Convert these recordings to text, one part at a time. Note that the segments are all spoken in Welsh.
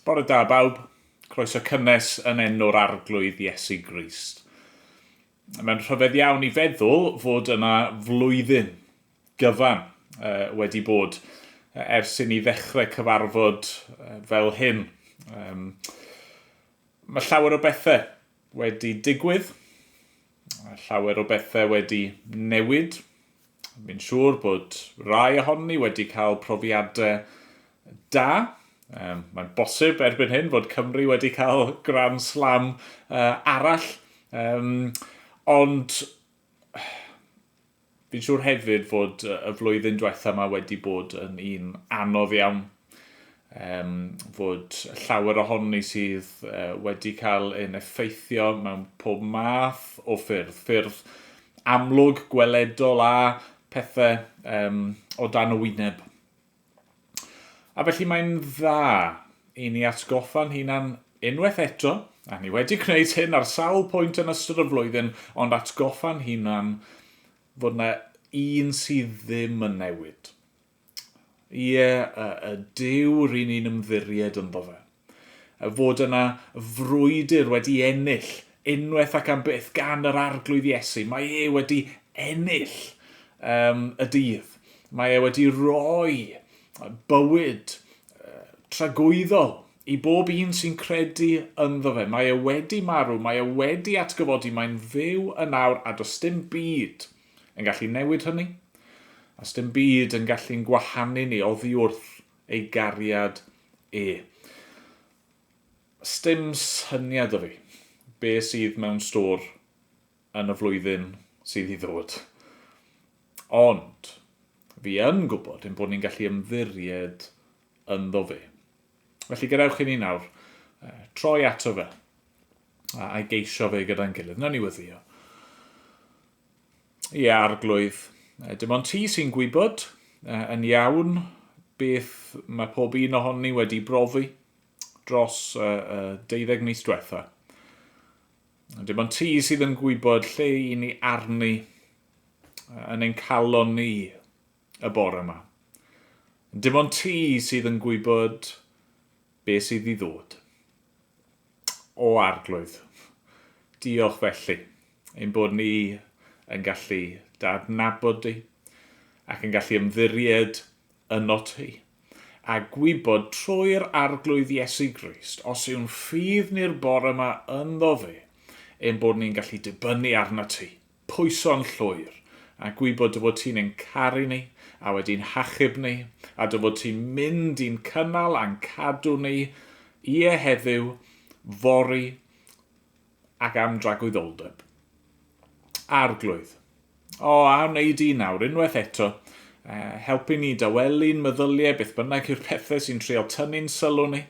Bore da bawb, croeso cynnes yn enw'r arglwydd Iesu Grist. Mae'n rhyfedd iawn i feddwl fod yna flwyddyn gyfan wedi bod ers i ni ddechrau cyfarfod fel hyn. Mae llawer o bethau wedi digwydd, llawer o bethau wedi newid. Mi'n siŵr bod rai ohoni wedi cael profiadau da. Mae'n bosib erbyn hyn fod Cymru wedi cael Grand Slam arall. Ond fi'n siŵr hefyd fod y flwyddyn diwethaf yma wedi bod yn un anodd iawn. Fod llawer ohoni sydd wedi cael ein effeithio mewn pob math o ffyrdd amlwg, gweledol a pethau o dan y wyneb. A felly mae'n dda i ni atgoffa'n hunan unwaith eto, a ni wedi gwneud hyn ar sawl pwynt yn ystod y flwyddyn, ond atgoffa'n hunan fod yna un sydd ddim yn newid. Ie, y Duw rydyn ni'n ymddiried ynddo fe. Fod yna frwydr wedi ennill unwaith ac am byth gan yr arglwydd Iesu. Mae e wedi ennill y dydd. Mae e wedi rhoi bywyd tragwyddol i bob un sy'n credu ynddo fe. Mae e wedi marw, mae e wedi atgyfodi, mae'n fyw yn nawr a does dim byd yn gallu newid hynny. A does dim byd yn gallu'n gwahanu ni oddi wrth ei gariad e. Does dim syniad o fi be sydd mewn stor yn y flwyddyn sydd i ddod. Ond fi yn gwybod ein bod ni'n gallu ymddiried ynddo fe. Felly gadewch i ni nawr troi ato fe a geisio fe gyda'n gilydd. Nawn ni weddio. Ie, arglwydd. Dim ond ti sy'n gwybod yn iawn beth mae pob un ohoni wedi brofi dros 12 mis diwetha. Dim ond ti sydd yn gwybod lle i ni arni yn ein calon ni y bore yma. Dim ond ti sydd yn gwybod be sydd i ddod. O arglwydd, diolch felly ein bod ni yn gallu dadnabod di ac yn gallu ymddiried yno ti. A gwybod trwy'r arglwydd Iesu Grist, os yw'n ffydd ni'r bore yma ynddo fe, ein bod ni'n gallu dibynnu arna ti, pwyso'n llwyr, a gwybod dy fod ti'n ein caru ni, a wedi'n hachub ni, a dy fod ti'n mynd i'n cynnal a'n cadw ni i heddiw, fori ac am dragwyddoldeb. Arglwydd. A wneud i nawr, unwaith eto, helpu ni dawelu'n meddyliau beth bynnag yw'r pethau sy'n trial tynnu'n sylw ni.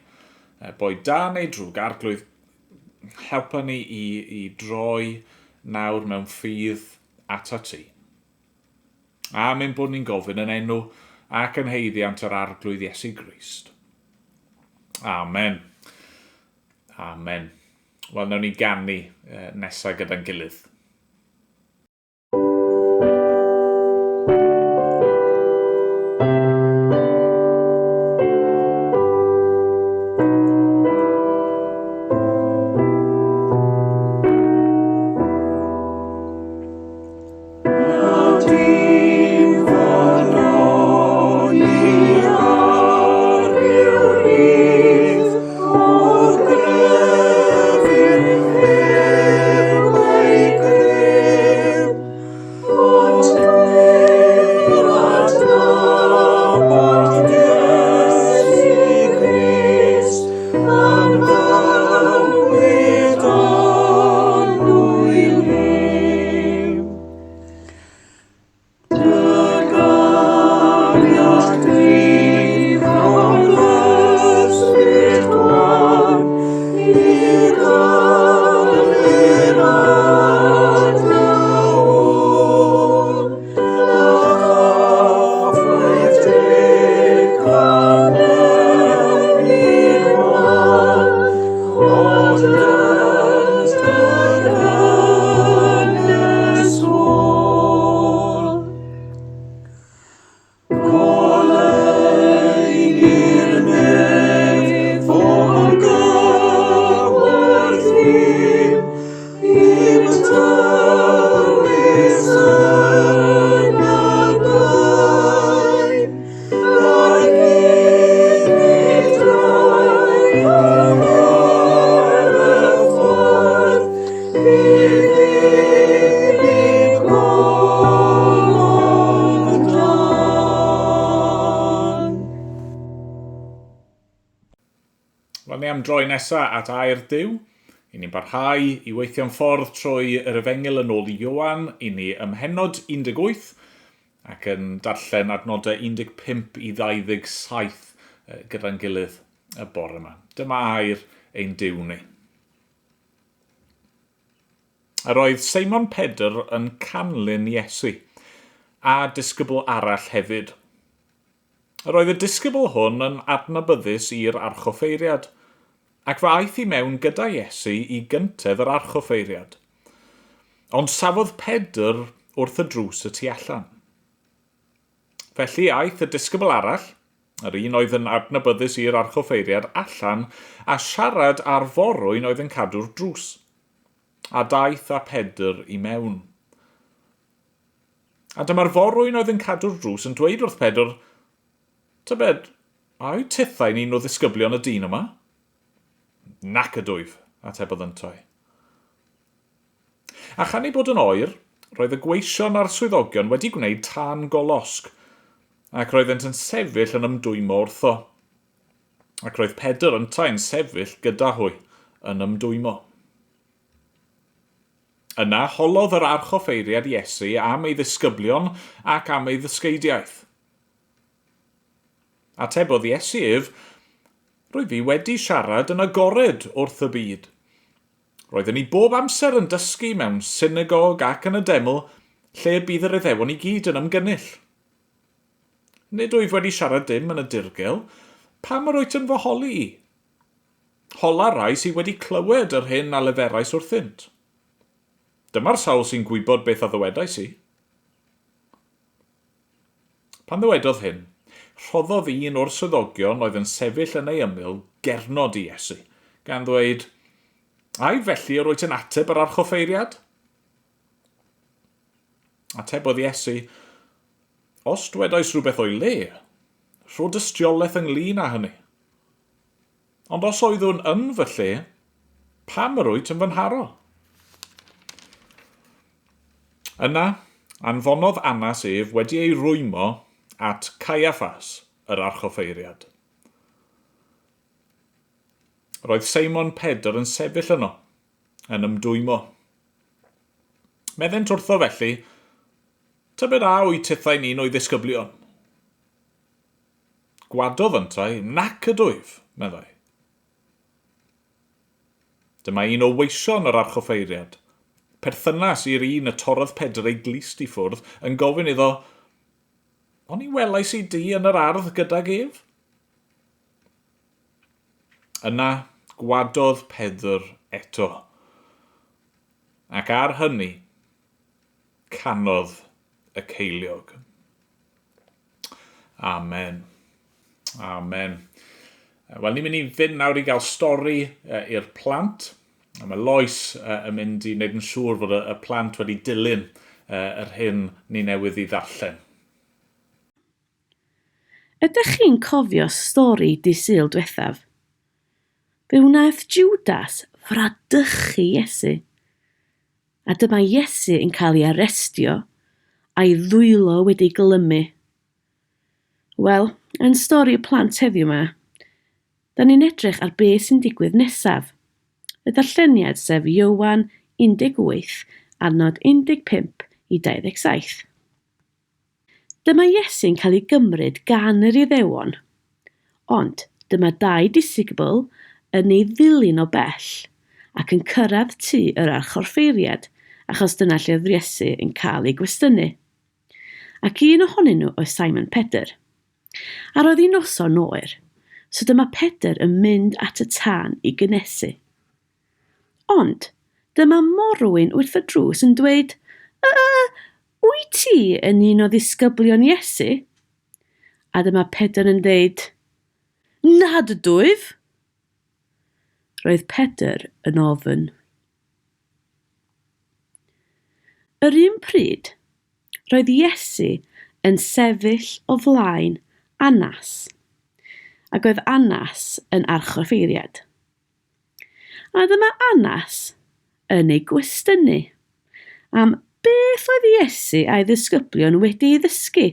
Boi da neu drwg, arglwydd, helpa ni i droi nawr mewn ffydd ata ti. A mae'n bod ni'n gofyn yn enw ac yn heiddiant yr arglwydd Iesu Grist. Amen. Amen. Wel, nawn ni ganu nesaf gyda'n gilydd. Like Wel, ni am droi nesaf at air Duw. I ni'n barhau i weithio'n ffordd trwy yr Efengil yn ôl i Ioan. I ni ymhenod 18 ac yn darllen adnodau 15 i 27 gyda'n gilydd y bore yma. Dyma air ein Duw ni. Yr oedd Seimon Pedr yn canlyn Iesu, a disgybl arall hefyd. Yr oedd y disgybl hwn yn adnabyddus i'r archoffeiriad, ac fe aeth i mewn gyda Iesu i gyntedd yr archoffeiriad. Ond safodd Pedr wrth y drws y tu allan. Felly aeth y disgybl arall, yr un oedd yn adnabyddus i'r archoffeiriad, allan a siarad ar forwyn oedd yn cadw'r drws. A daeth a Pedr i mewn. A dyma'r forwyn oedd yn cadw'r drws yn dweud wrth Pedr, "Tybed, a yw tithau'n un o ddisgyblion y dyn yma?" "Nac ydwyf," atebodd yntau. A chan ei bod yn oer, roedd y gweision a'r swyddogion wedi gwneud tân golosg, ac roeddent yn sefyll yn ymdwymo wrtho. Ac roedd Pedr yntau yn sefyll gyda hwy yn ymdwymo. Yna holodd yr archoffeiriad Iesu am ei ddisgyblion ac am ei ddysgeidiaeth. Atebodd Iesu ef, "Rwy fi wedi siarad yn agored wrth y byd. Roeddwn i bob amser yn dysgu mewn synagog ac yn y deml, lle bydd yr Iddewon i gyd yn ymgynnull. Nid wyf wedi siarad dim yn y dirgel, pam yr wyt yn fy holi i? Hola rai sydd wedi clywed yr hyn a leferais wrthynt. Dyma'r sawl sy'n gwybod beth a ddywedais i." Pan ddywedodd hyn, rhoddodd un o'r swyddogion oedd yn sefyll yn ei ymyl gernod i Iesu, gan ddweud, "Ai felly yr wyt yn ateb yr archoffeiriad?" Atebodd Iesu, "Os dwedais rhywbeth o'i le, rho dystiolaeth ynglyn â hynny. Ond os oeddwn yn fy lle, pam yr wyt yn fy nharo?" Yna, anfonodd Annas ef wedi ei rwymo at Caiaffas, yr archoffeiriad. Roedd Seimon Pedr yn sefyll yno, yn ymdwymo. Meddent wrtho felly, "Tybed a wyt tithau'n un o'i ddisgyblion?" Gwadodd yntau, "Nac ydwyf," meddai. Dyma un o weision yr archoffeiriad. Perthynas i'r un y torrodd Pedr ei glist i ffwrdd yn gofyn iddo, "O'n i welais i di yn yr ardd gydag ef?" Yna gwadodd Pedr eto. Ac ar hynny, canodd y ceiliog. Amen. Amen. Wel, ni'n mynd i fynd nawr i gael stori i'r plant. A mae Lois yn mynd i wneud yn siŵr fod y plant wedi dilyn yr hyn ni newydd i ddarllen. Ydych chi'n cofio stori dydd Sul diwethaf? Fe wnaeth Judas fradychu Iesu. A dyma Iesu yn cael ei arestio a'i ddwylo wedi glymu. Wel, yn stori y plant heddiw yma, da ni'n edrych ar beth sy'n digwydd nesaf. Y darlleniad sef Iowan 18, adnod 15 i 27. Dyma Iesu'n cael ei gymryd gan yr Iddewon, ond dyma dau disgybl yn ei ddilyn o bell ac yn cyrraedd tŷ yr archoffeiriad achos dyna lle oedd Iesu yn cael ei gwestiynu. Ac un ohonyn nhw oedd Simon Pedr. A roedd hi'n noson oer, so dyma Pedr yn mynd at y tân i gynesu. Ond dyma morwyn wrth y drws yn dweud, "Wyt ti yn un o ddisgyblion Iesu?" A dyma Pedr yn dweud, "Nad ydwyf." Roedd Pedr yn ofyn. Yr un pryd, roedd Iesu yn sefyll o flaen Annas, ac oedd Annas yn archoffeiriad. A dyma Annas yn ei gwestiynu am beth oedd Iesu a'i ddisgyblion wedi ei ddysgu.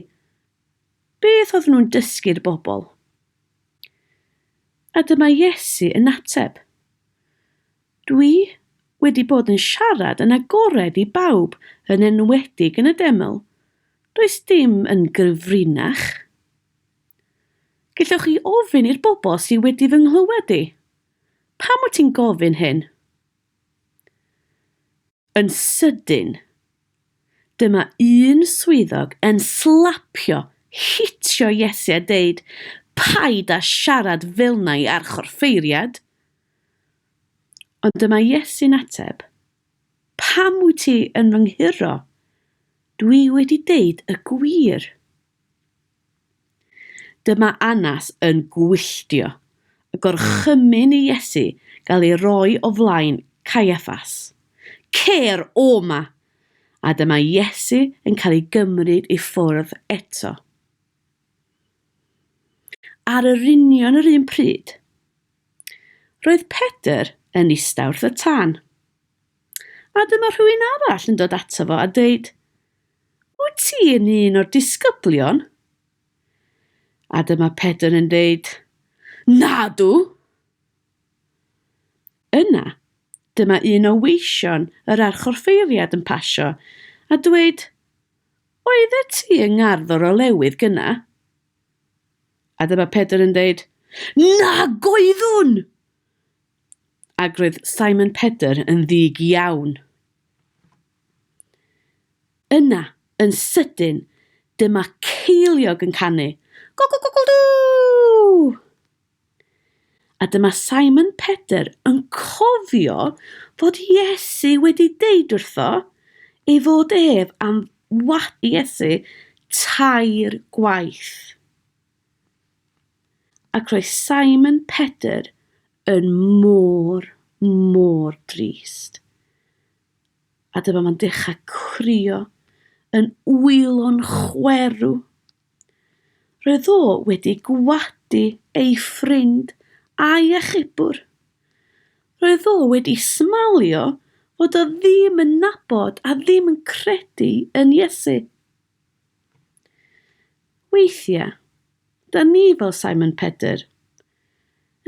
Beth oedd nhw'n dysgu'r bobl? A dyma Iesu yn ateb. Dwi wedi bod yn siarad yn agored i bawb yn enwedig yn y deml. Does dim yn gyfrinach. Gellwch chi ofyn i'r bobl sydd wedi fy nghlywed i. Pam wyt ti'n gofyn hyn? Yn sydyn, dyma un swyddog yn slapio, hitio Iesu a deud, paid â siarad fel na ar chorffeiriad. Ond dyma Iesu'n ateb, pam wyt ti yn fy nghuro? Dwi wedi deud y gwir. Dyma Anas yn gwylltio, a gorchymyn i Iesu gael ei roi o flaen Caiaffas. Cer o ma! A dyma Iesu yn cael ei gymryd i ffwrdd eto. Ar yr union yr un pryd, roedd Pedr yn ista wrth y tân. A dyma rhywun arall yn dod ato fo a dweud, wyt ti yn un o'r disgyblion? A dyma Pedr yn dweud, nadw. Yna, dyma un o weision yr archorffeiriad yn pasio a dweud, oeddet ti yng ngarddwr o lewydd gyna? A dyma Pedr yn dweud, na goeddwn! Ac roedd Simon Pedr yn ddig iawn. Yna, yn sydyn, dyma ceiliog yn canu, go-go-go-go-doo! A dyma Simon Pedr yn cofio fod Iesu wedi deud wrtho ei fod ef am wat Iesu 3 gwaith. Ac roedd Simon Pedr yn mor drist. A dyma mae'n dechrau crio yn wylo'n chwerw. Roedd o wedi gwadu ei ffrind a'i achubwr. Roedd o wedi smalio fod o ddim yn nabod a ddim yn credu yn Iesu. Weithiau, da ni fel Simon Pedr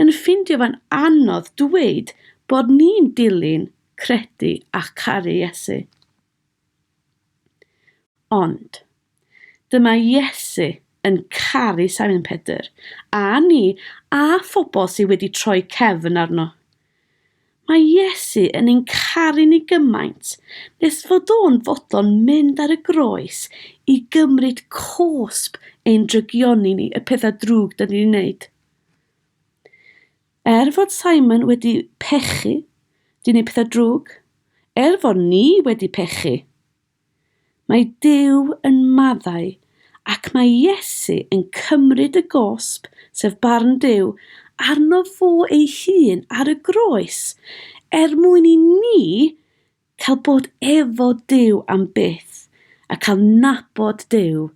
yn ffindio fan anodd dweud bod ni'n dilyn credu a caru Iesu. Ond, dyma Iesu yn caru Simon Pedr, a ni, a phobl sydd wedi troi cefn arno. Mae Iesu yn ein caru ni gymaint, nes fod o'n fodlon mynd ar y groes i gymryd cosb ein drygioni ni, y pethau drwg da ni'n wneud. Fod Simon wedi pechu, di wneud pethau drwg, fod ni wedi pechu, mae Duw yn maddau ac mae Iesu yn cymryd y gosb, sef barn Duw, arno fo ei hun ar y groes, mwyn i ni cael bod efo Duw am byth a cael nabod Duw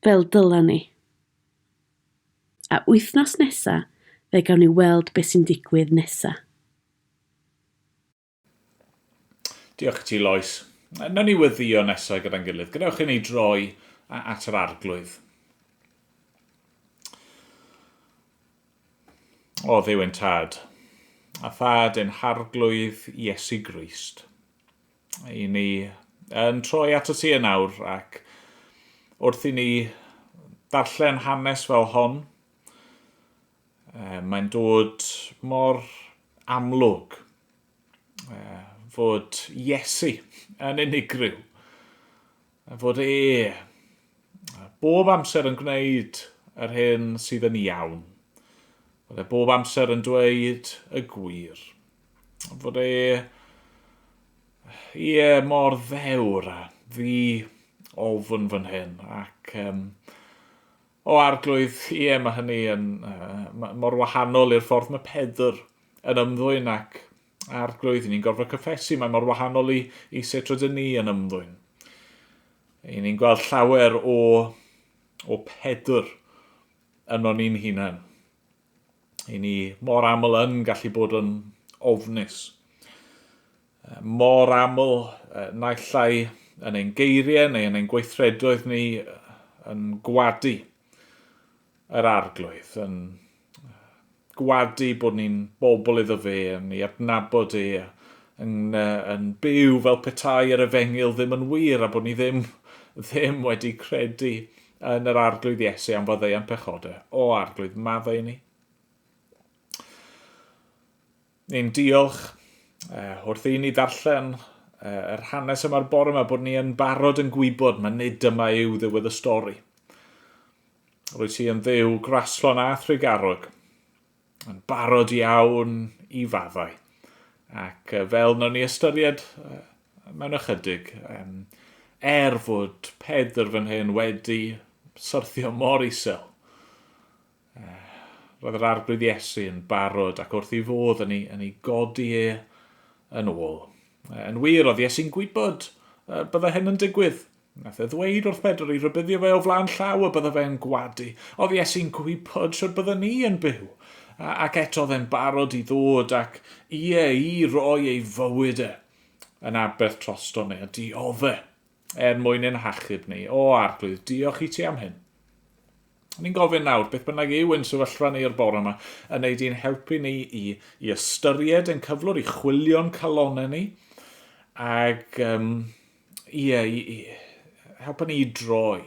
fel dylan ni. A wythnos nesa, fe gawn ni weld beth sy'n digwydd nesa. Diolch ti, Lois. Nawn ni weddio nesaf gyda'n gilydd. Gadewch i ni droi at yr arglwydd. O Dduw ein tad, a thad ein harglwydd Iesu Grist. I ni yn troi at y ti yn awr ac wrth i ni darllen hanes fel hon, mae'n dod mor amlwg fod Iesu yn unigryw, fod bob amser yn gwneud yr hyn sydd yn iawn, fod bob amser yn dweud y gwir, fod mor ddewr a ddi ofn fan hyn, ac o arglwydd, mae hynny yn mor wahanol i'r ffordd mae Pedr yn ymddwyn ac arglwydd, ni'n gorfod cyffesu, mae mor wahanol i sut rydyn ni yn ymddwyn. Ni'n gweld llawer o Pedr yno ni'n hunain. Ni mor aml yn gallu bod yn ofnus. Mor aml naillai yn ein geiriau neu yn ein gweithredoedd ni yn gwadu yr arglwydd, yn gwadu bod ni'n bobl iddo fe, yn ei adnabod e, yn byw fel petai ar y fengil ddim yn wir, a bod ni ddim wedi credu yn yr arglwydd Iesu am faddeuant pechodau. O arglwydd maddau ni. Ni'n diolch wrth i ni ddarllen yr hanes yma'r bore yma bod ni yn barod yn gwybod mae nid yma yw ddiwedd y stori. Rwyt ti yn dduw graslon a thrigarog, yn barod iawn i faddau. Ac fel nawn ni ystyried mewn ychydig, fod Pedr fan hyn wedi syrthio mor isel. Roedd yr arglwydd Iesu yn barod ac wrth i fodd yn ei godi e yn ôl. Yn wir, oedd Iesu'n gwybod bydde hyn yn digwydd. Nath e ddweud wrth Pedr i rybuddio fe o flaen llaw a bydde fe'n gwadu. Oedd Iesu'n gwybod sydd bydde ni yn byw. Ac eto oedd e'n barod i ddod ac i roi ei fywyd e yn aberth trosto ni a diodde mwyn ein hachub ni. O arglwydd, diolch i ti am hyn. Ni'n gofyn nawr beth bynnag yw yn sefyllfa ni o'r bore yma yn neud i'n helpu ni i ystyried yn cyflwr, i chwilio'n calonau ni, ac i helpu ni i troi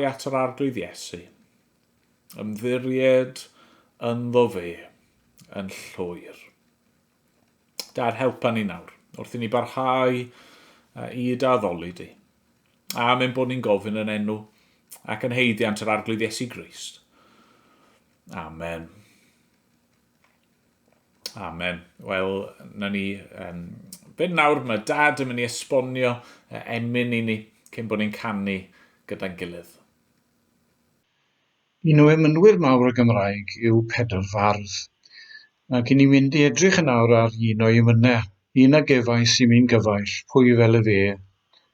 at yr arglwydd Iesu, ymddiried ynddo fe yn llwyr. Dad, helpa ni nawr, wrth i ni barhau i daddoli di. A mynd bod ni'n gofyn yn enw ac yn heiddiant yr arglwydd Iesu Grist. Amen. Amen. Wel, na ni fynd nawr, mae Dad yn mynd i esbonio emyn i ni cyn bod ni'n canu gyda'n gilydd. Un o emynwyr mawr y Gymraeg yw Pedr Fardd, ac i ni'n mynd i edrych yn awr ar un o'i emynau, un a gefais i mi'n gyfaill, pwy fel y fe,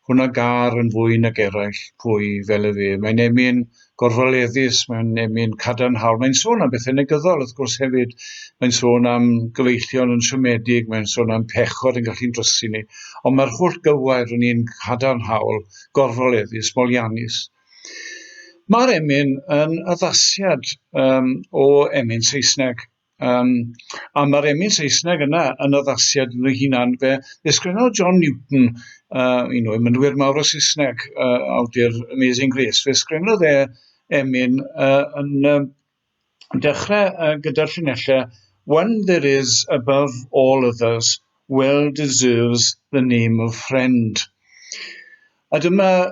hwnna gar yn fwy nag eraill, pwy fel y fe. Mae'n emyn gorfoleddus, mae'n emyn cadarnhaol. Mae'n sôn am bethau negyddol, wrth gwrs hefyd. Mae'n sôn am gyfeillion yn siomedig, mae'n sôn am pechod yn gallu'n drysu ni. Ond mae'r holl gywair yn un cadarnhaol, gorfoleddus, molianus. Mae'r emyn yn addasiad o emyn Saesneg. A mae'r emyn Saesneg yna yn addasiad yn ei hunan. Fe ysgrifennodd John Newton, un o emynwyr mawr o Saesneg, awdur Amazing Grace. Fe ysgrifennodd emyn yn dechrau gyda'r llinellau, "One there is above all others, well deserves the name of friend." A dyma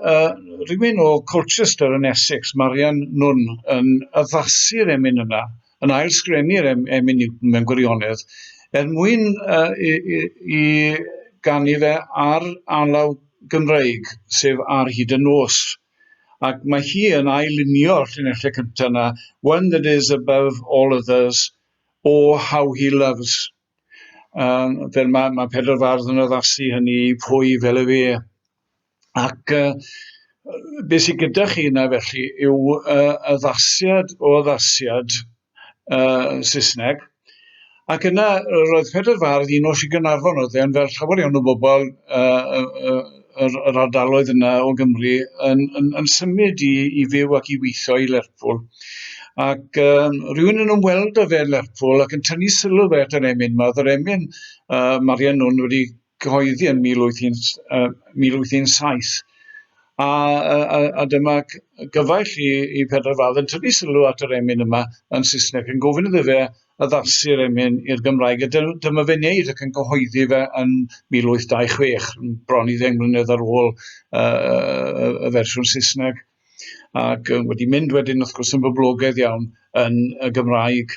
rhywun o Colchester yn Essex, Marian Nunn, yn addasu'r emyn yna, yn ailsgrifennu'r emyn Newton mewn gwirionedd, mwyn i ganu fe ar alaw Gymreig, sef ar hyd y nos. Ac mae hi yn ailunio'r llinellau cyntaf yna, "One that is above all others, oh how he loves." Fel mae Pedr Fardd yn addasu hynny, pwy fel y fe. Ac beth sydd gyda chi yna felly yw addasiad o addasiad Saesneg. Ac yna roedd Pedr Fardd un o si Gaernarfon oedd e'n fel llawer iawn o bobl yr ardaloedd yna o Gymru yn symud i fyw ac i weithio i Lerpwl. Ac rhywun yn ymweld â fe Lerpwl ac yn tynnu sylw fe at yr emyn yma. Oedd yr emyn Marian Nunn wedi gyhoeddi yn 1807. A dyma gyfaill i Pedr Fardd yn tynnu sylw at yr emyn yma yn Saesneg yn gofyn iddo fe addasu'r emyn i'r Gymraeg. A dyma fe wneud ac yn gyhoeddi fe yn 1826, bron i 10 mlynedd ar ôl y fersiwn Saesneg. Ac wedi mynd wedyn, wrth gwrs, yn boblogaidd iawn yn y Gymraeg.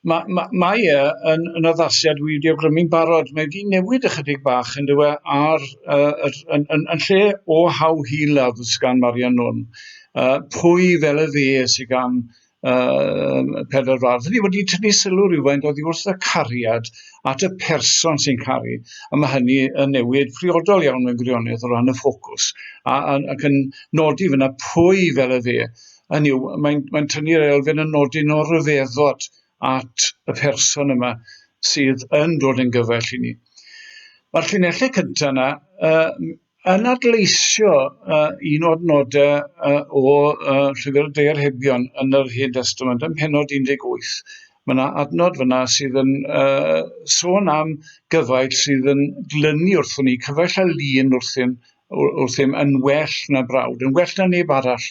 Mae yn addasiad wedi awgrymu'n barod. Mae wedi newid ychydig bach yn dywe yn lle o how he loves gan Marian Nunn. Pwy fel y fe sydd gan Pedr Fardd. Hynny wedi tynnu sylw rhywfaint oddi wrth y cariad at y person sy'n caru. A mae hynny yn newid priodol iawn mewn gwirionedd o ran y ffocws. Ac yn nodi fyna pwy fel y fe. Hynny yw, mae'n tynnu'r elfen yn nodyn o ryfeddod at y person yma sydd yn dod yn gyfaill i ni. Mae'r llinellau cyntaf yna Yn adleisio un o'r nodau o Llyfr Deyrhebion yn yr Hen Testament, yn pennod 18, mae yna adnod fyna sydd yn sôn am gyfaill sydd yn glynu wrthon ni, cyfaill a lun wrthym yn well na brawd, yn well na neb arall.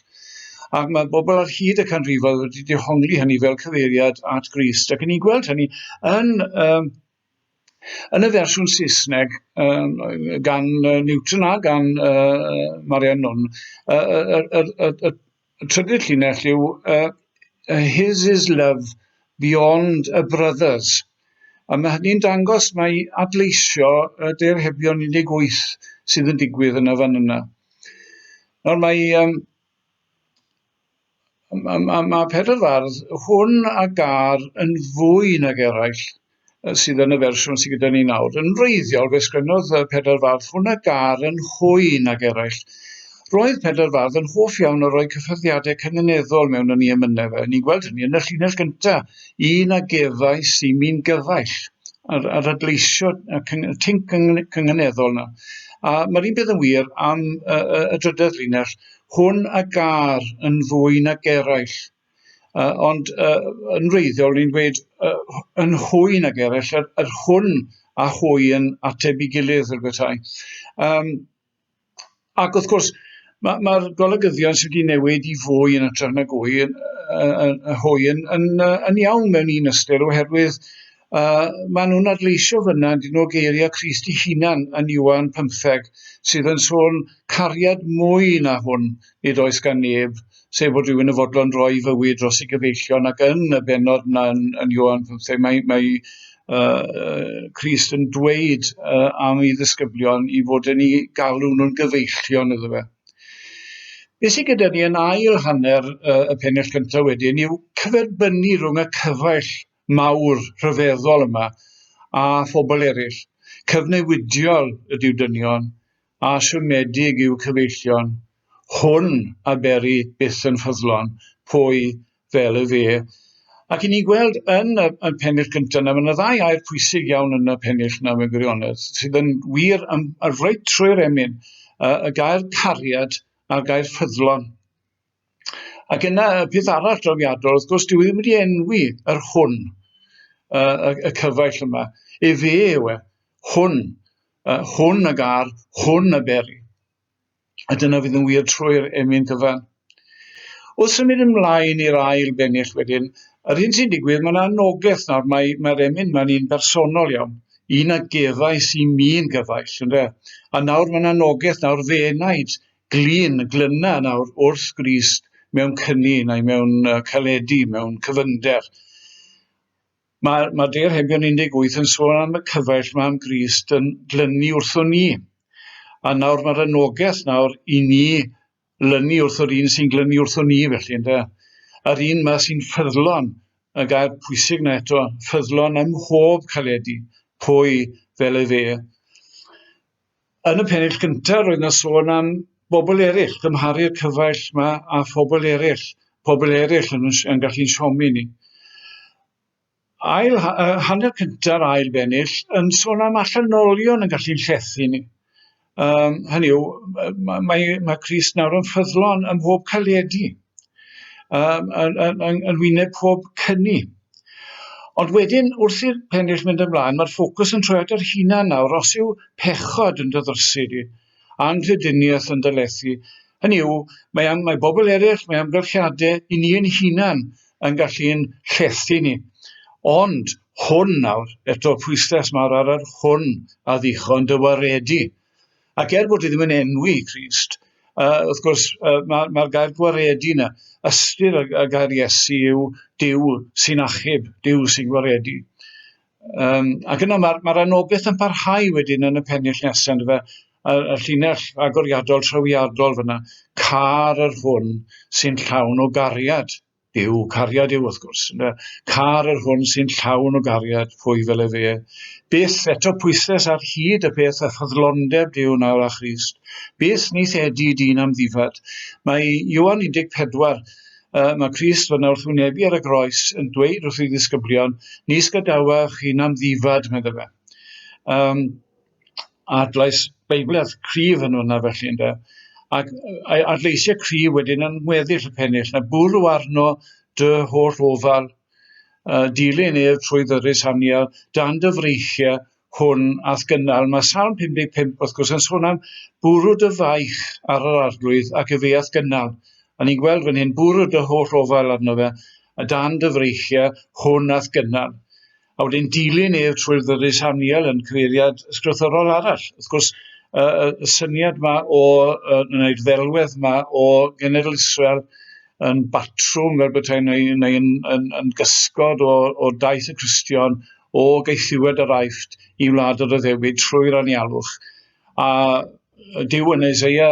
Ac mae bobl ar hyd y canrifoedd wedi dehongli hynny fel cyfeiriad at Grist. Ac yn ni'n gweld hynny yn y fersiwn Saesneg gan Newton a gan Marian Nunn, y trydydd llinell yw His is love beyond a brother's. A mae hynny'n dangos mai adleisio Deyrhebion 18 sydd yn digwydd yn y fan yna. Nawr mae Pedrfardd, hwn a gar yn fwy nag eraill, sydd yn y fersiwn sydd gyda ni nawr. Yn wreiddiol, fe sgwennodd Pedrfardd, hwn a gar yn hwy nag eraill. Roedd Pedrfardd yn hoff iawn o roi cyffyrddiadau cyngeneddol mewn yn ei emynau fe. Ni'n gweld hynny yn y llinell gyntaf, un a gefais i mi'n gyfaill, a'r adleisio, tync cyngeneddol yna. A mae'r un beth yn wir am y drydydd linell, hwn a gar yn fwy nag eraill. Ond yn wreiddiol, ni'n dweud yn hwy nag eraill, yr hwn a hwy yn ateb i gilydd yr betai. Ac wrth gwrs, mae'r golygyddion sydd wedi newid i fwy yn ytrach na hwy yn iawn mewn un ystyr oherwydd maen nhw'n adleisio fyna dyn nhw geiriau Crist ei hunan yn Iwan 15 sydd yn sôn cariad mwy na hwn nid oes gan neb, sef bod rhywun yn fodlon roi fywyd dros ei gyfeillion, ac yn y benod yna yn Iwan 15 mae Crist yn dweud am ei ddisgyblion i fod yn ei galw nhw'n gyfeillion iddo fe. Beth sydd gyda ni yn ail hanner y pennell cyntaf wedyn yw cyferbynnu rhwng y cyfaill mawr rhyfeddol yma a phobl eraill. Cyfnewidiol ydyw dynion a siomedig yw cyfeillion. Hwn a beri byth yn ffyddlon, pwy fel y fe. Ac i ni gweld yn y pennell cyntaf yna, mae yna ddau air pwysig iawn yn y pennell yna mewn gwirionedd, sydd yn wir ar reit trwy'r emyn, y gair cariad a'r gair ffyddlon. Ac yna, y peth arall drawiadol, wrth gwrs, dwi ddim wedi enwi yr hwn, y cyfaill yma. E fe yw hwn, hwn a gar, hwn a beri. A dyna fydd yn wir trwy'r emyn gyfan. Wrth symud ymlaen i'r ail bennill wedyn, yr hyn sy'n digwydd, mae'na anogaeth nawr, mae'r emyn ma'n un bersonol iawn. Un a gefais i mi'n gyfaill, ynddo? A nawr mae'na anogaeth nawr fenaid, glyna nawr wrth Grist mewn cynni neu mewn caledu, mewn cyfynder. Mae Deyrhebion 18 yn sôn am y cyfaill mae am Grist yn glynu wrtho ni. A nawr mae'r anogaeth nawr i ni lynu wrth o'r un sy'n glynu wrtho ni felly, ynddo? Yr un yma sy'n ffyddlon, y gair pwysig na eto, ffyddlon ym mhob caledu, pwy fel y fe. Yn y pennell gyntaf roedd yna sôn am bobl eraill, gymharu'r cyfaill yma a phobl eraill yn gallu'n siomi ni. Hanner cyntaf ail bennill yn sôn am allanolion yn gallu'n llethu ni. Hynny yw, mae Crist nawr yn ffyddlon ym mhob caledu, yn wyneb pob cynni. Ond wedyn, wrth i'r pennill mynd ymlaen, mae'r ffocws yn troi at yr hunan nawr, os yw pechod yn dyddysu ni, anghrediniaeth yn dylethu. Hynny yw, mae bobl eraill, mae amgylchiadau i ni yn hunan yn gallu'n llethu ni. Ond hwn nawr, eto pwysles mawr ar yr hwn a ddichon dywaredu. Ac bod i ddim yn enwi Crist, wrth gwrs, mae'r gair gwaredu yna, ystyr y gair Iesu yw Duw sy'n achub, Duw sy'n gwaredu. Ac yna mae'r anogaeth yn parhau wedyn yn y pennill nesaf, y llinell agoriadol trawiadol fyna, car yr hwn sy'n llawn o gariad. Duw, cariad yw wrth gwrs. Car yr hwn sy'n llawn o gariad, pwy fel y fe. Beth eto pwysles ar hyd y peth y ffyddlondeb Duw nawr a Christ. Beth nith edi dyn am ddifad. Mae Iwan 14, mae Crist fyna wrth wynebu ar y groes yn dweud wrth ei ddisgyblion, nis gadawach chi'n am ddifad, medda fe. adlais Beibledd cryf yn hwnna felly ynde. Ac adleisiau cryf wedyn yn weddill y pennill, na bwrw arno dy holl ofal, dilyn ef trwy ddyrus haniel, dan dyfreichiau hwn ath gynnal. Mae Salm 55 wrth gwrs yn sôn am bwrw dy faich ar yr arglwydd ac y fe ath gynnal. A ni'n gweld fan hyn bwrw dy holl ofal arno fe, a dan dyfreichiau hwn ath gynnal. A wedyn dilyn ef trwy'r ddyrus haniel yn cyfeiriad ysgrythorol arall. Wrth gwrs, y syniad yma o wneud ddelwedd yma o genedl Israel yn batrwm fel bethau neu yn gysgod o daith y Cristion o geithiwed yr aifft i wlad yr Iddewig trwy'r anialwch. A Dyw yn Eseia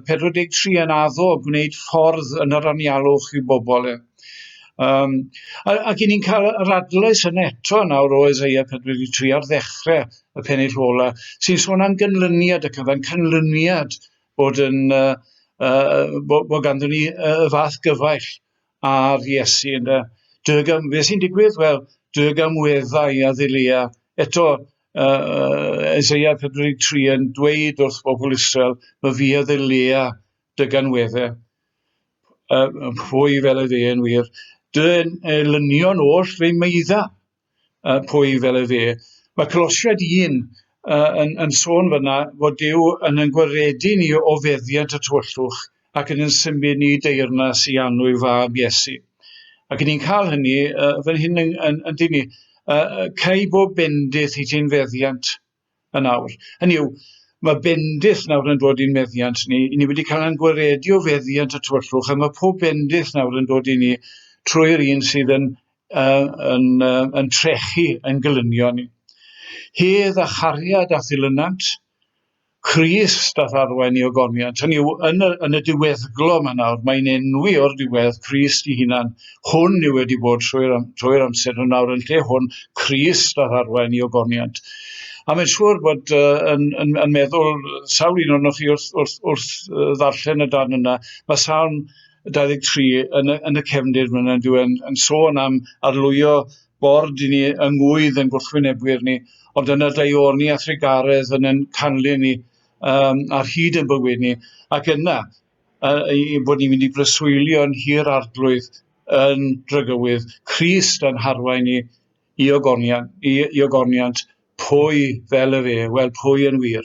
43 yn addo gwneud ffordd yn yr anialwch i bobl. Ac i ni'n cael yr adlais yna eto nawr o Eseia 43 ar ddechrau y pennill ola, sy'n sôn am gynlyniad y cyfan, canlyniad bod ganddyn ni y fath gyfaill ar Iesu. Be sy'n digwydd? Wel, dy gymweddau a ddilea. Eto, Eseia 43 yn dweud wrth bobl Israel, mae fi a ddilea dy ganweddau. Pwy fel y fe yn wir. Dy lynion oll fe meidda, pwy fel y fe. Mae Colosiad 1 yn sôn fyna fod Dyw yn gwaredu ni o feddiant y tywyllwch ac yn symud ni deyrnas i anwy fab Iesu. Ac ni'n cael hynny, fan hyn yn dyn ni, cei bob bendith i ti'n feddiant yn awr. Hynny yw, mae bendith nawr yn dod i'n meddiant ni. Ni wedi cael yn gwaredu o feddiant y tywyllwch, a mae pob bendith nawr yn dod i ni trwy'r un sydd yn trechu yn gylunio ni. Hedd a chariad a ddilynant, Crist a arwain i ogoniant. Hynny yw, yn y diweddglo yma nawr, mae'n enwi o'r diwedd Crist i hunan. Hwn yw wedi bod trwy'r amser yn nawr yn lle hwn, Crist a arwain i ogoniant. A mae'n siŵr bod yn meddwl, sawl un o'n chi wrth ddarllen y dan yna, mae Salm 23 yn y cefndir yn sôn am arlwyo bord i ni yngwydd yn gwrthwynebwyr ni, ond yn y daioni a thrigaredd yn canlu ni ar hyd yn bywyd ni. Ac yna, bod ni'n mynd i breswylio'n hir arglwydd yn drygywydd, Crist yn harwain ni i ogoniant, pwy fel y fe, wel pwy yn wir.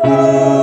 Oh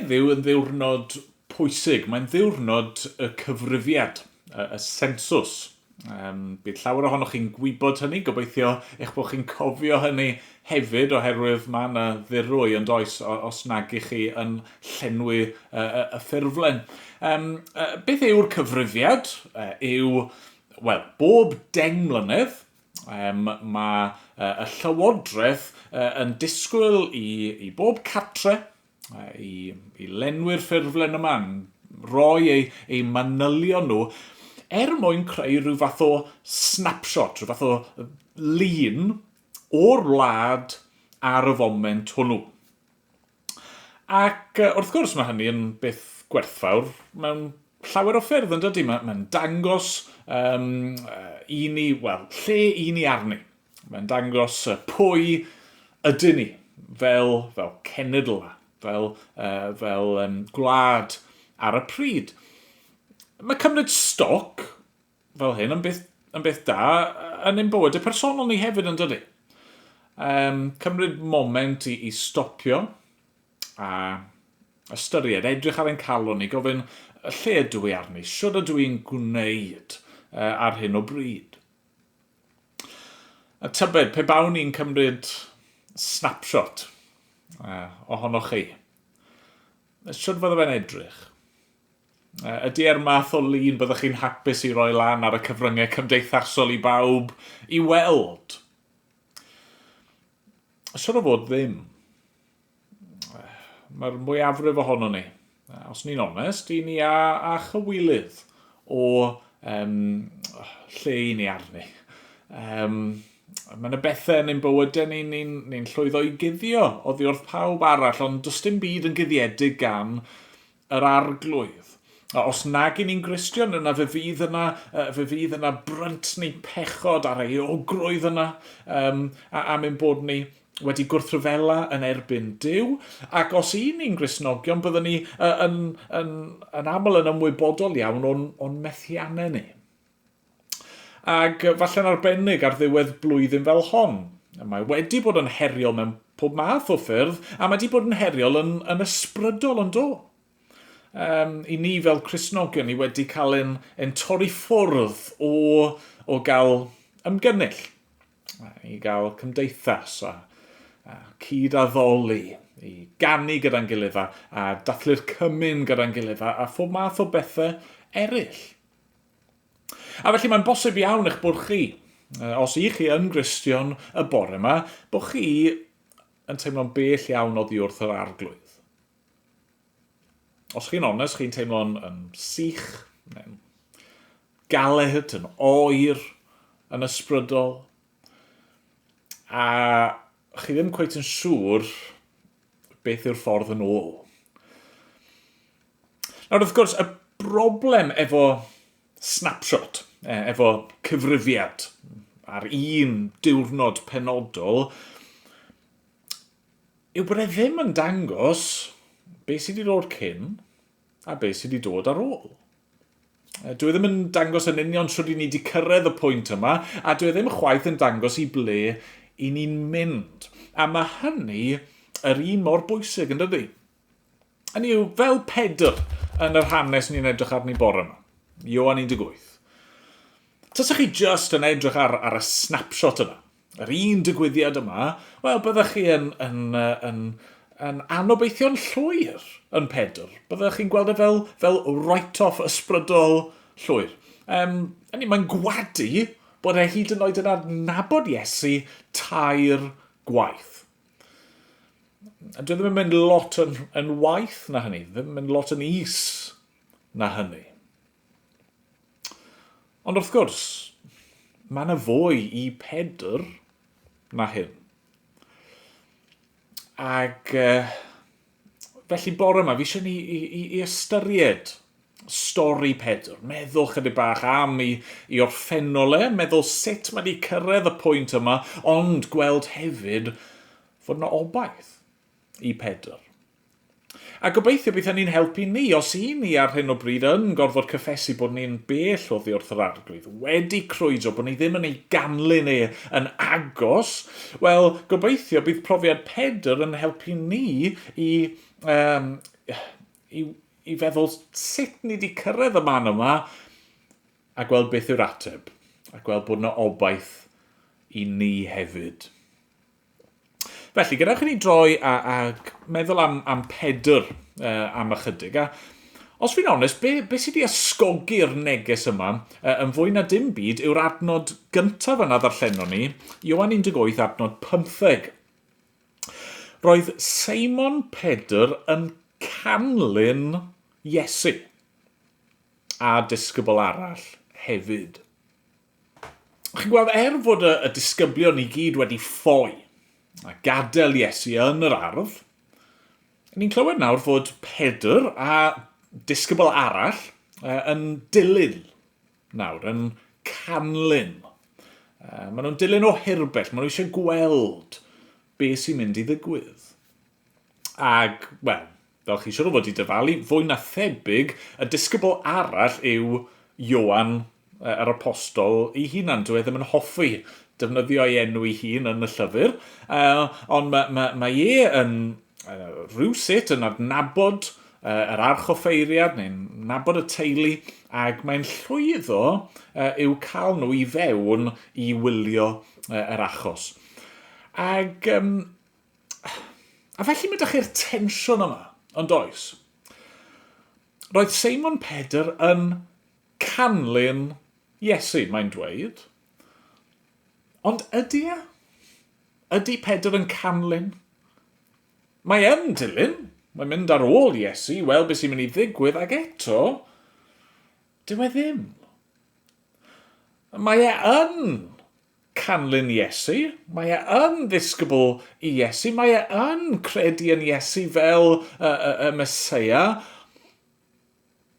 heddiw yn ddiwrnod pwysig. Mae'n ddiwrnod y cyfrifiad, y sensws. Bydd llawer ohonoch chi'n gwybod hynny, gobeithio eich bod chi'n cofio hynny hefyd oherwydd mae yna ddirwy yn does os nag i chi yn llenwi y ffurflen. Beth yw'r cyfrifiad? Bob 10 mlynedd, mae y llywodraeth yn disgwyl i bob cartre, i lenwi'r ffurflen yma, roi eu manylion nhw, mwyn creu rhyw fath o snapshot, rhyw fath o lun o'r wlad ar y foment hwnnw. Ac wrth gwrs mae hynny yn beth gwerthfawr mewn llawer o ffyrdd yn dydy. Mae'n dangos lle i ni arni. Mae'n dangos pwy ydyn ni fel cenedl, fel gwlad ar y pryd. Mae cymryd stoc fel hyn yn beth da yn ein bywyd personol ni hefyd yn dydy. Cymryd moment i stopio a ystyried, edrych ar ein calon ni, gofyn lle ydw i arni, siwr ydw i'n gwneud ar hyn o bryd. A tybed, pe bawn ni'n cymryd snapshot ohonoch chi, siwr fydda fe'n edrych. Ydy'r math o lun byddwch chi'n hapus i roi lan ar y cyfryngau cymdeithasol i bawb i weld? Siwr o fod ddim. Mae'r mwyafrif ohono ni, os ni'n onest, i ni a chywilydd o lle i ni arni. Mae yna bethau yn ein bywydau ni'n llwyddo i guddio oddi wrth pawb arall, ond does dim byd yn guddiedig gan yr arglwydd. Os nag i ni'n Gristion, yna fe fydd yna brynt neu pechod ar ei ogrwydd yna am ein bod ni wedi gwrthryfela yn erbyn Duw, ac os i ni'n Gristnogion, byddwn ni yn aml yn ymwybodol iawn o'n methiannau ni. Ac falle'n arbennig ar ddiwedd blwyddyn fel hon. Mae wedi bod yn heriol mewn pob math o ffyrdd, a mae wedi bod yn heriol yn ysbrydol yn do. I ni fel Cristnogion, ni wedi cael ein torri ffwrdd o gael ymgynnull, i gael cymdeithas a cyd-addoli, i gannu gyda'n gilydd a dathlu'r cymyn gyda'n gilydd a phob math o bethau eraill. A felly mae'n bosib iawn eich bod chi, os i chi yn Gristion y bore yma, bod chi yn teimlo'n bell iawn oddi wrth yr arglwydd. Os chi'n onest, chi'n teimlo'n sych, galed, yn oer, yn ysbrydol, a chi ddim cweit yn siŵr beth yw'r ffordd yn ôl. Nawr, wrth gwrs, y broblem efo snapshot, efo cyfrifiad ar un diwrnod penodol, yw bod e ddim yn dangos beth sydd wedi dod cyn a beth sydd wedi dod ar ôl. Dwi ddim yn dangos yn union sut i ni wedi cyrraedd y pwynt yma, a dwi ddim chwaith yn dangos i ble i ni'n mynd. A mae hynny yr un mor bwysig yn dydy. Hynny yw fel Pedr yn yr hanes ni'n edrych arni bore yma. Ioan 18. Tasach chi just yn edrych ar y snapshot yma, yr un digwyddiad yma, wel, byddwch chi yn anobeithio'n llwyr yn Pedr. Byddwch chi'n gweld e fel write-off ysbrydol llwyr. Mae'n gwadu bod e hyd yn oed yn adnabod Iesu tair gwaith. Dwi ddim yn mynd lot yn waith na hynny, ddim yn mynd lot yn is na hynny. Ond wrth gwrs, mae yna fwy i Pedr na hyn. Ac felly bore yma, fi eisiau ni i ystyried stori Pedr. Meddwl chydig bach am i orffennol e, meddwl sut mae wedi cyrraedd y pwynt yma, ond gweld hefyd fod yna obaith i Pedr. A gobeithio bydd hynny'n helpu ni, os i ni ar hyn o bryd yn gorfod cyffesu bod ni'n bell oddi wrth yr arglwydd, wedi crwydro, bod ni ddim yn ei ganlyn yn agos, wel, gobeithio bydd profiad Pedr yn helpu ni i feddwl sut ni wedi cyrraedd y man yma a gweld beth yw'r ateb. A gweld bod yna obaith i ni hefyd. Felly, gadewch i ni droi a meddwl am Pedr am ychydig. A os fi'n onest, be sydd wedi ysgogi'r neges yma yn fwy na dim byd yw'r adnod gyntaf yna ddarllenon ni, Ioan 18 adnod 15. Roedd Seimon Pedr yn canlyn Iesu a disgybl arall hefyd. Chi'n gweld, fod y disgyblion i gyd wedi ffoi a gadael Iesu yn yr ardd, ni'n clywed nawr fod Pedr a disgybl arall yn dilyn nawr, yn canlyn. Maen nhw'n dilyn o hirbell, maen nhw eisiau gweld beth sy'n mynd i ddigwydd. Ac, wel, fel chi siŵr o fod i dyfalu, fwy na thebyg, y disgybl arall yw Ioan yr apostol ei hunan. Dwi ddim yn hoffi defnyddio ei enw ei hun yn y llyfr, ond mae yn rhywsut yn adnabod yr archoffeiriad neu'n nabod y teulu, ac mae'n llwyddo i'w cael nhw i fewn i wylio yr achos. Ac, a felly mae dych chi'r tensiwn yma, ond oes. Roedd Seimon Pedr yn canlyn Iesu, mae'n dweud. Ond ydy e? Ydy Pedr yn canlyn? Mae yn dilyn. Mae'n mynd ar ôl Iesu, wel beth sy'n mynd i ddigwydd, ac eto, dyw e ddim. Mae e yn canlyn Iesu, mae e yn ddisgybl i Iesu, mae e yn credu yn Iesu fel y Meseia,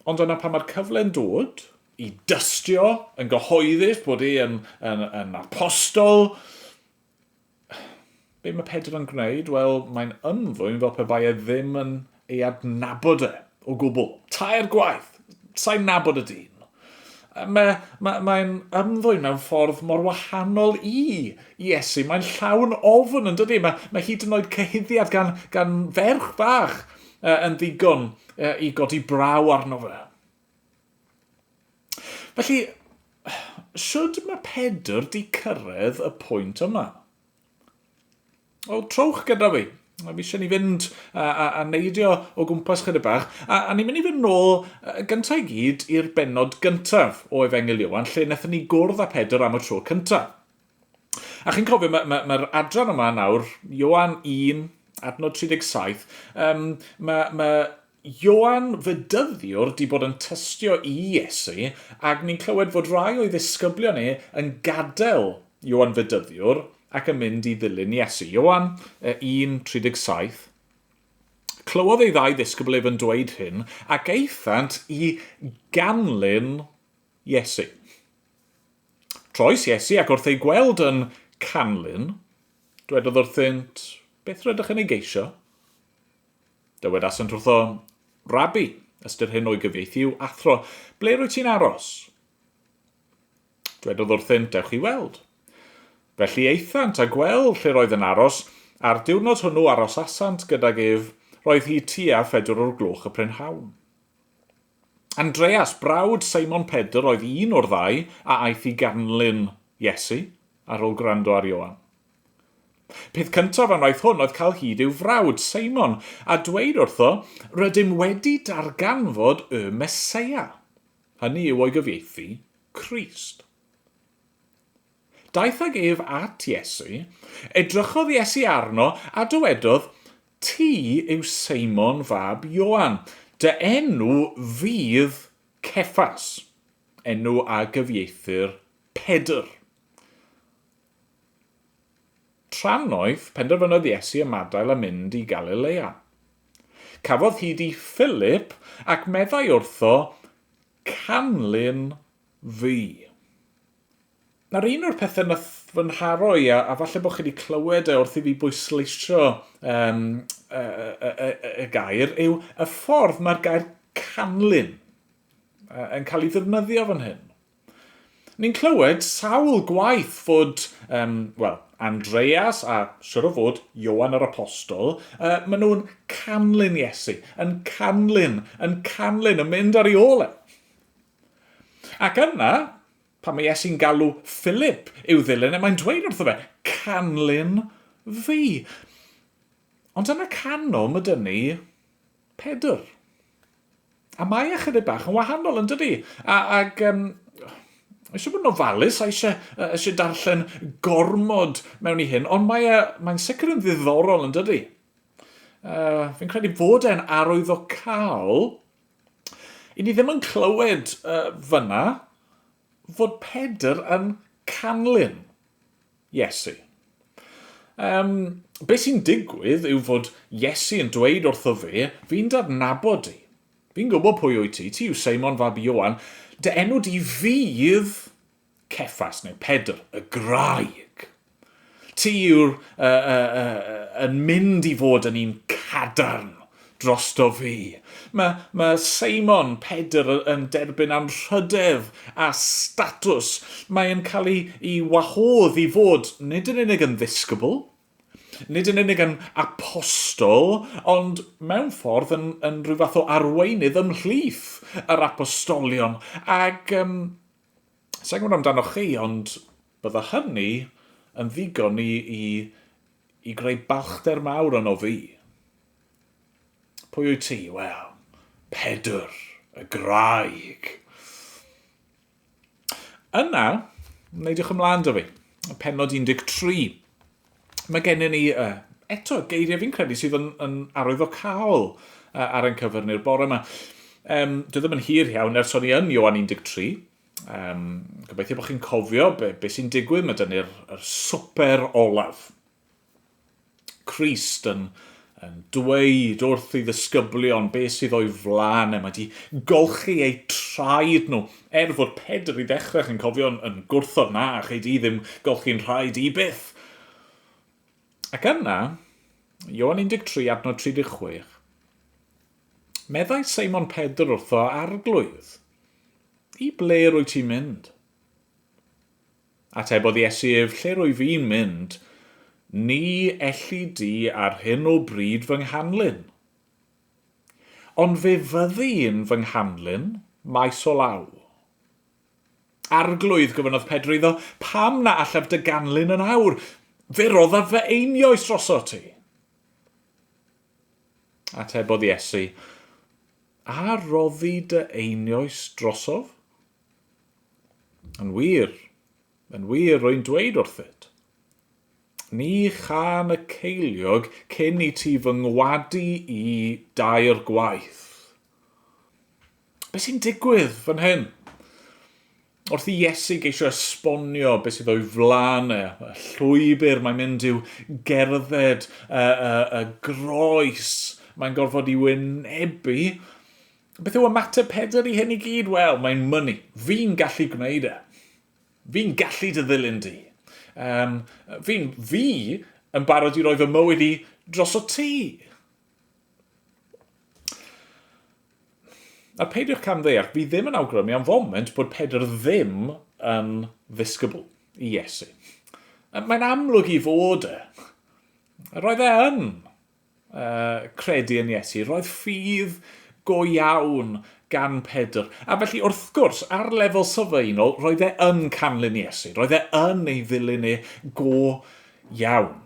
ond yna pan mae'r cyfle'n dod i dystio yn gyhoeddus bod yn apostol, be mae Pedr yn gwneud? Wel, mae'n ymddwyn fel pe bai e ddim yn ei adnabod o gwbl. Tair gwaith, sa'n nabod y dyn. Mae'n ymddwyn mewn ffordd mor wahanol i Iesu. Mae'n llawn ofn yn dydi. Mae hyd yn oed cyhuddiad gan ferch bach yn ddigon i godi braw arno fe. Felly, sut mae Pedr di cyrraedd y pwynt yma? Wel, trowch gyda fi. Fi eisiau ni fynd a neidio o gwmpas chydig bach. A ni'n mynd i fynd nôl gyntaf i gyd i'r benod gyntaf o Efengyl Ioan, lle wnaethon ni gwrdd â Pedr am y tro cyntaf. A chi'n cofio, mae'r adran yma nawr, Ioan 1, adnod 37, mae Ioan Fydyddiwr di bod yn tystio i Iesu, ac ni'n clywed fod rai o'i ddisgyblion yn gadael Ioan Fydyddiwr ac yn mynd i ddilyn Iesu. Ioan 1:37. Clywodd ei ddau ddisgybl yn dweud hyn, ac eithant i ganlyn Iesu. Troes Iesu ac wrth ei gweld yn canlyn, dwedodd wrthynt, beth rydych yn ei geisio? Dywedasant wrtho, Rabi, ystyr hyn o'i gyfieithu yw athro, ble rwy ti'n aros? Dwedodd wrthynt, dewch i weld. Felly eithant a gweld lle roedd yn aros, a'r diwrnod hwnnw aros asant gydag ef, roedd hi tua 4 o'r gloch y prynhawn. Andreas, brawd Seimon Pedr, oedd un o'r ddau a aeth i ganlyn Iesu ar ôl gwrando ar Ioan. Peth cyntaf am waith hwn oedd cael hyd i'w frawd, Seimon, a dweud wrtho, rydym wedi darganfod y Meseia. Hynny yw o'i gyfieithu, Crist. Daeth ag ef at Iesu, edrychodd Iesu arno a dywedodd, ti yw Seimon fab Ioan, dy enw fydd Cephas, enw a gyfieithu'r Pedr. Tranoedd penderfynodd Iesu ymadael a mynd i Galilea. Cafodd hyd i Philip ac meddai wrtho canlyn fi. Nawr un o'r pethau nath fy nharo i, a falle bod chi wedi clywed wrth i fi bwysleisio y gair, yw y ffordd mae'r gair canlyn yn cael ei ddefnyddio fan hyn. Ni'n clywed sawl gwaith fod, Andreas a, siwr o fod, Ioan yr Apostol, maen nhw'n canlyn Iesu, yn canlyn, yn mynd ar ei ôl e. Ac yna, pan mae Iesu'n galw Philip i'w ddilyn, mae'n dweud wrtho fe, canlyn fi. Ond yn y canol, mae dyn ni Pedr. A mae ychydig bach yn wahanol, yn dydi? Ac eisiau bod yn ofalus, a eisiau darllen gormod mewn i hyn, ond mae'n sicr yn ddiddorol, yn dydi? Fi'n credu fod e'n arwyddocaol, i ni ddim yn clywed fyna fod Pedr yn canlyn Iesu. Be sy'n digwydd yw fod Iesu yn dweud wrtho fe, fi'n dadnabod i. Fi'n gwybod pwy wyt ti, ti yw Seimon fab Ioan, dy enw di fydd Ceffas neu Pedr, y graig. Ti yw'r yn mynd i fod yn un cadarn drosto fi. Mae Seimon Pedr yn derbyn anrhydedd a statws. Mae'n cael ei wahodd i fod nid yn unig yn ddisgybl, nid yn unig yn apostol, ond mewn ffordd yn rhyw fath o arweinydd ymhlith yr apostolion. Ac sa'n gwybod amdano chi, ond bydda hynny yn ddigon i greu balchder mawr yno fi. Pwy wyt ti? Wel, Pedr, y graig. Yna, wneudwch ymlaen dy fi, pennod 13. Mae gennym ni, eto, geiriau fi'n credu sydd yn arwyddocaol ar ein cyfryngu'r bore yma. Dwi ddim yn hir iawn ers o'n i yn Ioan 13. Gobeithio bod chi'n cofio be sy'n digwydd. Mae dynnu'r swper olaf. Crist yn dweud wrth i ddisgyblion be sydd o'i flaen. Mae di golchi eu traed nhw. Fod Pedr i ddechrau chi'n cofio yn gwrthod na, chei di ddim golchi'n rhaid i byth. Ac yna, Ioan 13 adnod 36, meddai Seimon Pedr wrtho arglwydd, i ble rwy ti'n mynd? Atebodd Iesu ef, lle rwy fi'n mynd, ni elli di ar hyn o bryd fy nghanlyn. Ond fe fyddi'n fy nghanlyn, maes o law. Arglwydd, gofynodd Pedr iddo, pam na allaf dy ganlyn yn awr? Fe rodda fy einioes droso ti. Atebodd Iesu, a roddi dy einioes drosof? Yn wir rwy'n dweud wrthyt. Ni chan y ceiliog cyn i ti fy ngwadu i dair gwaith. Be sy'n digwydd fan hyn? Wrth i Iesu geisio esbonio beth sydd o'i flaen y llwybr, mae'n mynd i'w gerdded y groes, mae'n gorfod i wynebu. Beth yw ymateb Pedr i hyn i gyd? Wel, mae'n mynnu. Fi'n gallu gwneud e. Fi'n gallu dy ddilyn di. Fi yn barod i roi fy mywyd i dros o ti. A peidiwch cam ddeall, fi ddim yn awgrymu am foment bod Pedr ddim yn ddisgybl i Iesu. Mae'n amlwg i fod e. Roedd e yn credu yn Iesu. Roedd ffydd go iawn gan Pedr. A felly wrth gwrs, ar lefel sylfaenol, roedd e yn canlyn Iesu. Roedd e yn ei ddilyn e go iawn.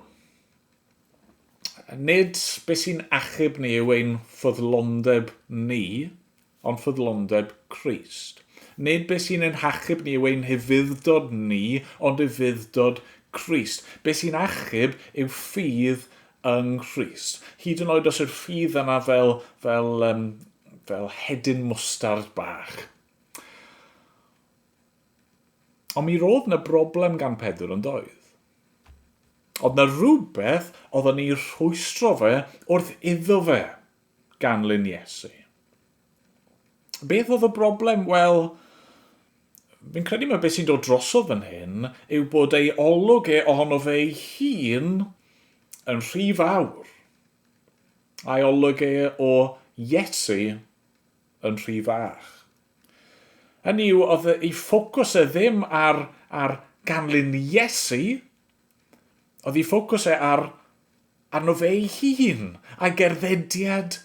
Nid beth sy'n achub ni yw ein ffyddlondeb ni, ond ffyddlondeb Crist. Nid beth sy'n ein hachub ni yw ein hyfuddod ni, ond hyfuddod Crist. Beth sy'n achub yw ffydd yng Crist. Hyd yn oed os yw'r ffydd yna fel hedyn mwstard bach. Ond mi roedd yna broblem gan Pedr yn doedd. Oedd yna rhywbeth oedd yn ei rhwystro fe wrth iddo fe ganlyn Iesu. Beth oedd y broblem? Wel, fi'n credu mae beth sy'n dod drosodd fan hyn yw bod ei olwg ohono fe ei hun yn rhy fawr. A'i olwg o Iesu yn rhy fach. Hynny yw, oedd ei ffocws ddim ar ganlyn Iesu, Oedd ei ffocws arno fe ei hun, a gerddediad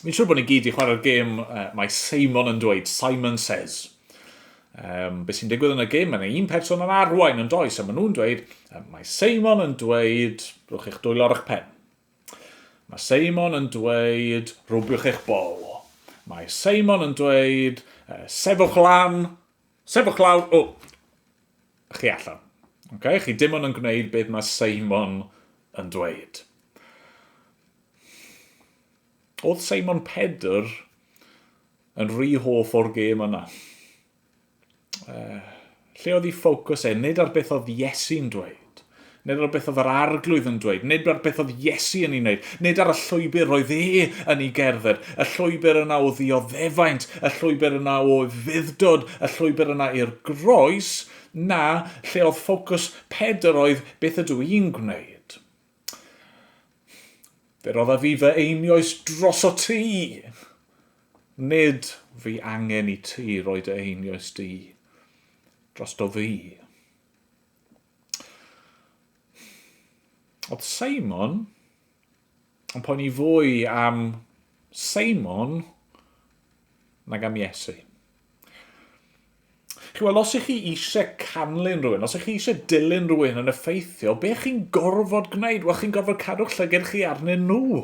Mi'n siŵr bod ni gyd i chwarae'r gêm mae Simon yn dweud, Simon Says. Be sy'n digwydd yn y gêm, yna un person yn arwain yn does, a maen nhw'n dweud, mae Simon yn dweud, rwch eich dwylo ar eich pen. Mae Simon yn dweud, rwbiwch eich bol. Mae Simon yn dweud, sefwch lawr, chi allan. Okay? Chi dim ond yn gwneud beth mae Simon yn dweud. Oedd Simon Pedr yn rhy hoff o'r gêm yna. Lle oedd ei ffocws nid ar beth oedd Iesu'n dweud, nid ar beth oedd yr arglwydd yn dweud, nid ar beth oedd Iesu yn ei wneud, nid ar y llwybr oedd yn ei gerdded, y llwybr yna o ddioddefaint, y llwybr yna o fuddod, y llwybr yna i'r groes, na lle oedd ffocws Pedr oedd beth ydw i'n gwneud. Fe roedd a fi fy einioes dros o ti, nid fi angen i ti roed y einioes di dros o fi. Oedd Simon yn poeni fwy am Simon nag am Iesu. Wel, os ych chi eisiau canlyn rhywun, os ych chi eisiau dilyn rhywun yn effeithiol, be chi'n gorfod gwneud? Wel, chi'n gorfod cadw'ch llygad chi arnyn nhw.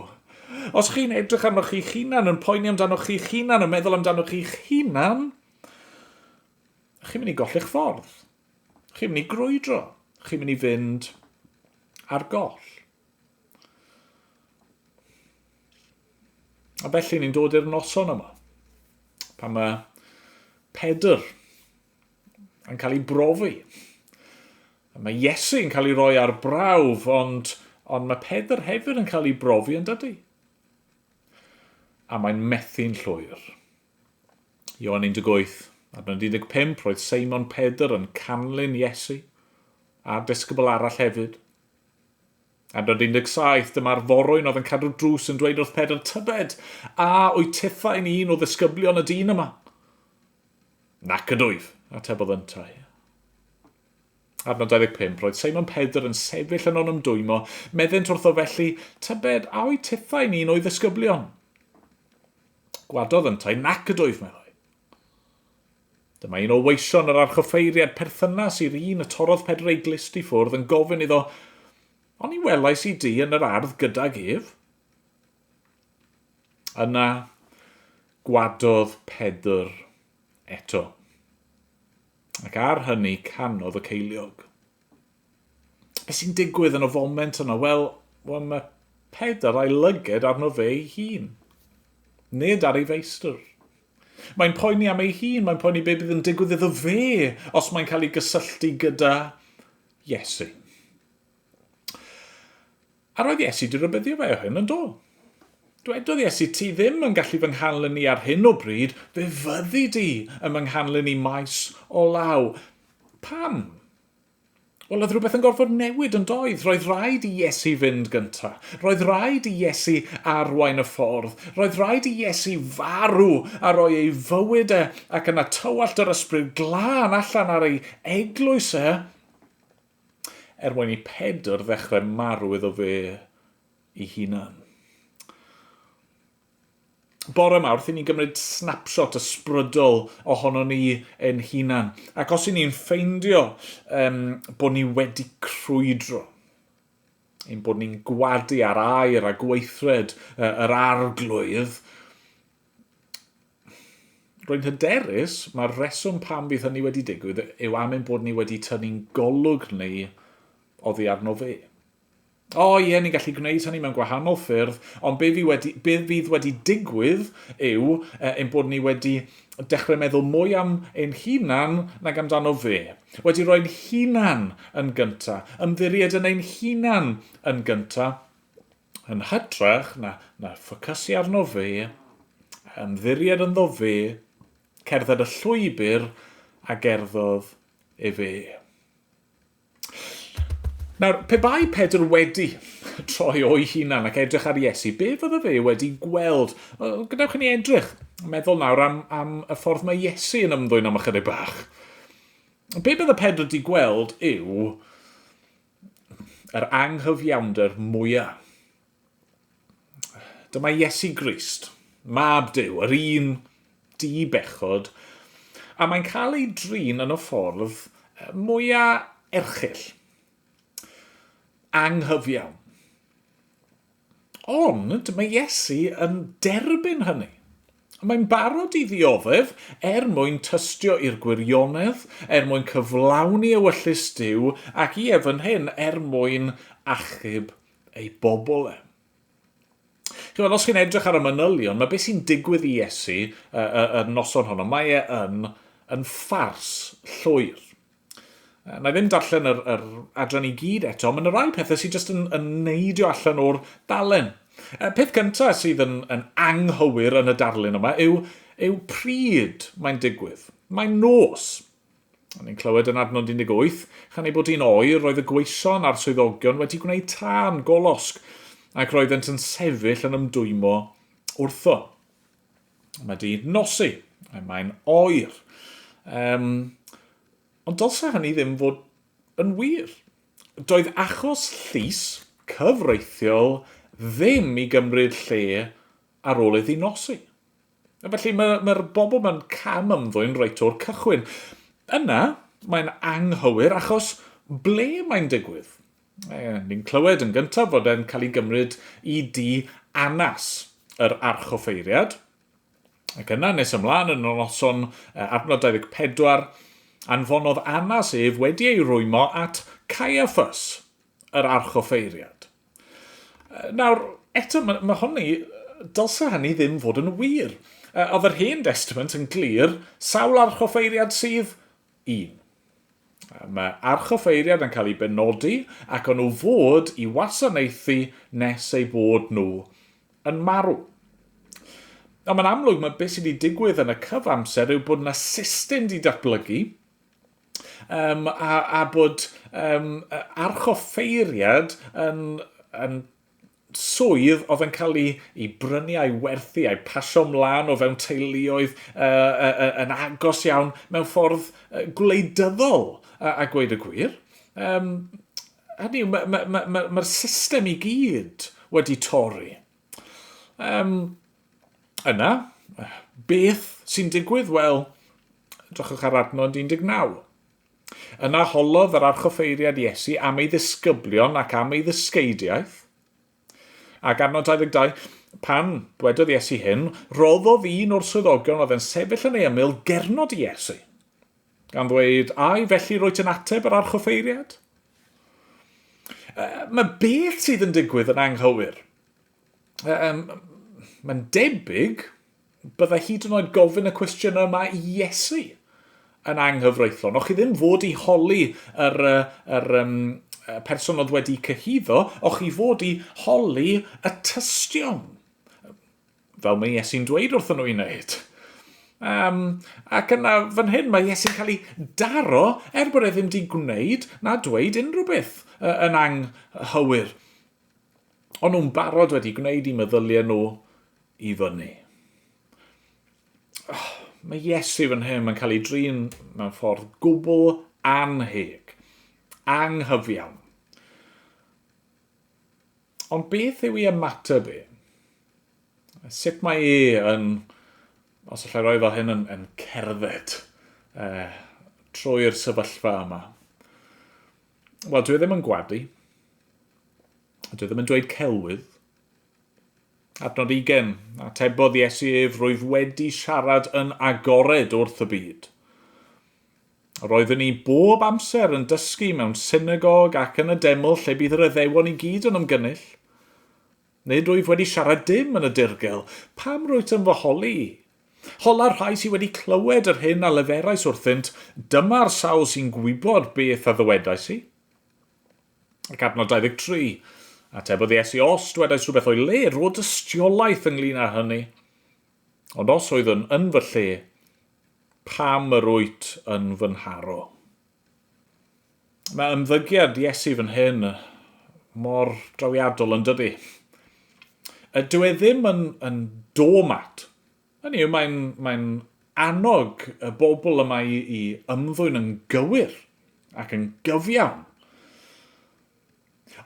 Os chi'n edrych arnoch chi'ch hunan, yn poeni amdanoch chi'ch hunan, yn meddwl amdanoch chi'ch hunan, chi'n mynd i golli'ch ffordd. Chi'n mynd i grwydro. Chi'n mynd i fynd ar goll. A felly ni'n dod i'r noson yma. Pan mae Pedr yn cael ei brofi. Mae Iesu yn cael ei roi ar brawf, ond mae Pedr hefyd yn cael ei brofi yn dydy. A mae'n methu'n llwyr. Ioan 18, adnod 15, roedd Simon Pedr yn canlyn Iesu, a disgybl arall hefyd. Adnod 17, dyma'r forwyn oedd yn cadw drws yn dweud wrth Pedr, tybed, a wyt tithau'n un o ddisgyblion y dyn yma? Nac ydwyf, atebodd yntai. Adnod 25, roedd Simon Pedr yn sefyll yn o'n ymdwymo, meddynt wrtho felly, tybed, a wyt tithau'n un o'i ddisgyblion? Gwadodd yntai, nac ydwyf, meddai. Dyma un o weision yr archoffeiriad perthynas i'r un y torodd Pedr ei glist i ffwrdd yn gofyn iddo, ond i welais i di yn yr ardd gydag ef? Yna gwadodd Pedr eto. Ac ar hynny canodd y ceiliog. Be sy'n digwydd yn y foment yna? Wel, mae Pedr a'i lyged arno fe ei hun. Nid ar ei feistr. Mae'n poeni am ei hun, mae'n poeni be bydd yn digwydd iddo fe os mae'n cael ei gysylltu gyda Iesu. A roedd Iesu di rybyddio fe o hyn yn do. Dwedodd Iesu, ti ddim yn gallu fy nghanlyn ni ar hyn o bryd, fe fyddi di yn fy nghanlyn ni maes o law. Pam? Wel, oedd rhywbeth yn gorfod newid yn doedd. Roedd rhaid i Iesu fynd gynta. Roedd rhaid i Iesu arwain y ffordd. Roedd rhaid i Iesu farw a roi ei fywyd ac yna tywallt yr ysbryd glân allan ar ei eglwys mwyn i Pedr ddechrau marw iddo fe ei hunan. Bore yma, wrth i ni'n gymryd snapshot ysbrydol ohono ni yn hunan. Ac os i ni'n ffeindio bod ni wedi crwydro, ein bod ni'n gwadu ar air a gweithred yr arglwydd, rwy'n hyderus, mae'r reswm pam bydd hynny wedi digwydd yw am ein bod ni wedi tynnu'n golwg ni oddi arno fe. Ie, ni'n gallu gwneud hynny mewn gwahanol ffyrdd, ond be fydd wedi digwydd yw ein bod ni wedi dechrau meddwl mwy am ein hunan nag amdano fe. Wedi rhoi'n hunan yn gynta, ymddiried yn ein hunan yn gynta, yn hytrach na ffocysu arno fe, ymddiried ynddo fe, cerdded y llwybr a gerddodd e fe. Nawr, pe bai Pedr wedi troi o'i hunan ac edrych ar Iesu, be fydde fe wedi gweld? Gadewch i ni edrych, meddwl nawr am y ffordd mae Iesu yn ymddwyn am ychydig bach. Be bydde Pedr wedi gweld yw yr anghyfiawnder mwyaf. Dyma Iesu Grist, mab Duw, yr un di bechod, a mae'n cael ei drin yn y ffordd mwyaf erchyll. Anghyfiawn. Ond mae Iesu yn derbyn hynny. Mae'n barod i ddioddef mwyn tystio i'r gwirionedd, mwyn cyflawni ewyllus Duw, ac i efn hyn mwyn achub ei bobl e. Chyfod, os chi'n edrych ar y manylion, mae beth sy'n digwydd i Iesu y noson honno, mae yn ffars llwyr. Na i ddim darllen yr adran i gyd eto, ond mae yna rai pethau sy'n just yn neidio allan o'r dalen. Peth cyntaf sydd yn anghywir yn y darlun yma yw pryd mae'n digwydd. Mae'n nos. Ni'n clywed yn adnod 18, chan ei bod hi'n oer, roedd y gweison a'r swyddogion wedi gwneud tân golosg, ac roeddent yn sefyll yn ymdwymo wrtho. Mae di nosi, mae'n oer. Ond dylse hynny ddim fod yn wir. Doedd achos llys cyfreithiol ddim i gymryd lle ar ôl iddi nosi. Felly mae'r bobl yn cam ymddwyn reit o'r cychwyn. Yna mae'n anghywir achos ble mae'n digwydd. Ni'n clywed yn gyntaf fod e'n cael ei gymryd i di Anas, yr archoffeiriad. Ac yna nes ymlaen yn y noson adnod 24, anfonodd Anas wedi ei rwymo at Caiaphas, yr archoffeiriad. Nawr, eto, mae honni, dylse hynny ddim fod yn wir. Oedd yr Hen Testament yn glir, sawl archoffeiriad sydd? Un. Mae archoffeiriad yn cael ei benodi ac o'n nhw fod i wasanaethu nes eu bod nhw yn marw. Ond mae'n amlwg mae beth sydd wedi digwydd yn y cyfamser yw bod yna system wedi datblygu a bod archoffeiriad yn swydd oedd yn cael ei brynu a'i werthu a'i pasio mlaen o fewn teuluoedd yn agos iawn mewn ffordd gwleidyddol a gweud y gwir. Hynny yw, mae'r system i gyd wedi torri. Yna, beth sy'n digwydd? Wel, edrychwch ar adnod 19. Yna holodd yr archoffeiriad Iesu am ei ddisgyblion ac am ei ddysgeidiaeth. Ac adnod 22, pan dwedodd Iesu hyn, roddodd un o'r swyddogion oedd yn sefyll yn ei ymyl gernod i Iesu. Gan ddweud, ai felly roedd yn ateb yr archoffeiriad? Mae beth sydd yn digwydd yn anghywir. Mae'n debyg byddai hyd yn oed gofyn y cwestiwn yma i Iesu yn anghyfreithlon. Och chi ddim fod i holi yr person oedd wedi cyhyddo, och chi fod i holi y tystion. Fel mae Iesu'n dweud wrthyn nhw i wneud. Ac yna fan hyn mae Iesu'n cael ei daro bod e ddim wedi gwneud na dweud unrhyw beth yn anghywir. Ond nhw'n barod wedi gwneud i meddyliau nhw i fyny. Mae Iesu fan hyn yn cael ei drin mewn ffordd gwbl anheg, anghyfiawn. Ond beth yw ei ymateb e? Sut mae yn, os allai roi fel hyn, yn cerdded trwy'r sefyllfa yma? Wel, dwi ddim yn gwadu. Dwi ddim yn dweud celwydd. Adnod 20, atebodd Iesu roedd wedi siarad yn agored wrth y byd. Roeddwn ni bob amser yn dysgu mewn synagog ac yn y deml lle bydd yr Iddewon i gyd yn ymgynnull. Nid rwyf wedi siarad dim yn y dirgel, pam rwyt yn fy holi? Hola'r rhai sydd wedi clywed yr hyn a leferais wrthynt, dyma'r sawl sy'n gwybod beth a ddywedais i. Ac adnod 23, atebodd Iesu, os dwedais rhywbeth o'i le, rod ystiolaeth ynglyn â hynny. Ond os oedd yn fy lle, pam yr wyt yn fy nharo. Mae ymddygiad Iesu fan hyn mor drawiadol yn dydi. Dyw e ddim yn domat. Hynny yw, mae'n annog y bobl yma i ymddwyn yn gywir ac yn gyfiawn.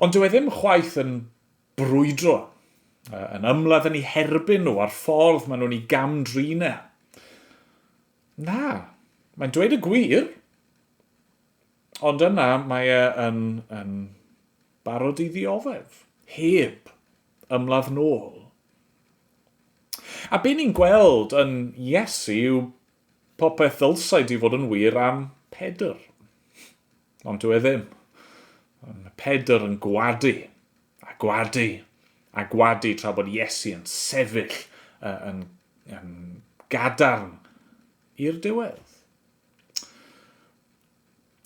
Ond dyw e ddim chwaith yn brwydro, yn ymladd yn ei herbyn nhw ar ffordd maen nhw'n ei gamdrinau. Na, mae'n dweud y gwir, ond yna mae e yn barod i ddioddef, heb ymladd nôl. A be ni'n gweld yn Iesu yw popeth ddylsai di fod yn wir am Pedr. Ond dyw e ddim. Mae Pedr yn gwadu, a gwadu, a gwadu tra bod Iesu yn sefyll, yn gadarn i'r diwedd.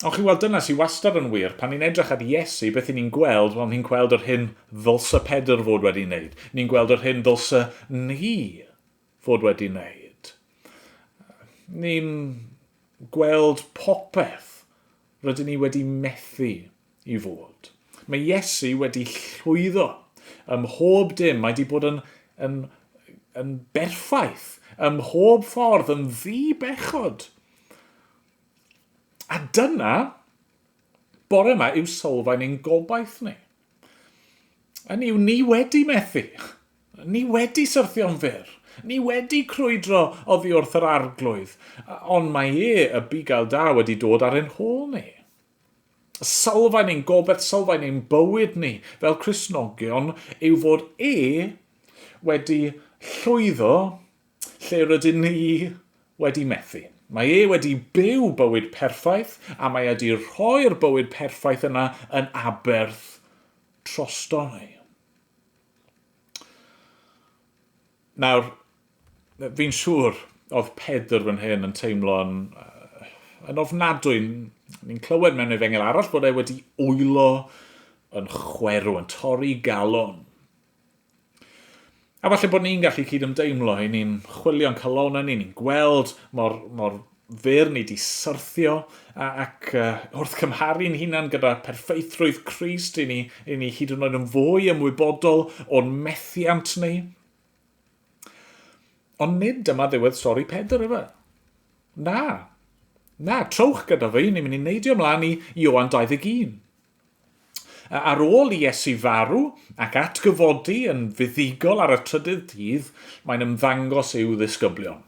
Ond chi weld dyna sy'n wastad yn wir, pan ni'n edrych at Iesu, beth ni'n gweld, wel ni'n gweld yr hyn ddylsa Pedr fod wedi wneud. Ni'n gweld yr hyn ddylsa ni fod wedi wneud. Ni'n gweld popeth rydyn ni wedi methu i fod. Mae Iesu wedi llwyddo ym mhob dim. Mae wedi bod yn berffaith, ym mhob ffordd, yn ddi-bechod. A dyna, bore yma yw sylfaen ein gobaith ni. Hynny yw, ni wedi methu. Ni wedi syrthio'n fyr. Ni wedi crwydro oddi wrth yr arglwydd. Ond mae y bugail da wedi dod ar ein hôl ni. Sylfaen ein gobaith, sylfaen ein bywyd ni fel Cristnogion yw fod wedi llwyddo lle rydyn ni wedi methu. Mae wedi byw bywyd perffaith, a mae wedi rhoi'r bywyd perffaith yna yn aberth trosto ni. Nawr, fi'n siŵr oedd Pedr fan hyn yn teimlo yn ofnadwy. Ni'n clywed mewn efengel arall bod wedi wylo yn chwerw, yn torri galon. A falle bod ni'n gallu cydymdeimlo, ni'n chwilio'n calonau ni, ni'n gweld mor fyr ni di syrthio ac wrth cymharu'n hunan gyda perffeithrwydd Crist i ni hyd yn oed yn fwy ymwybodol o'n methiant ni. Ond nid dyma ddiwedd stori Pedr yma. Na, trowch gyda fi, ni'n mynd i neidio ymlaen i Ioan 21. Ar ôl i Iesu farw ac atgyfodi yn fuddigol ar y trydydd dydd, mae'n ymddangos i'w ddisgyblion.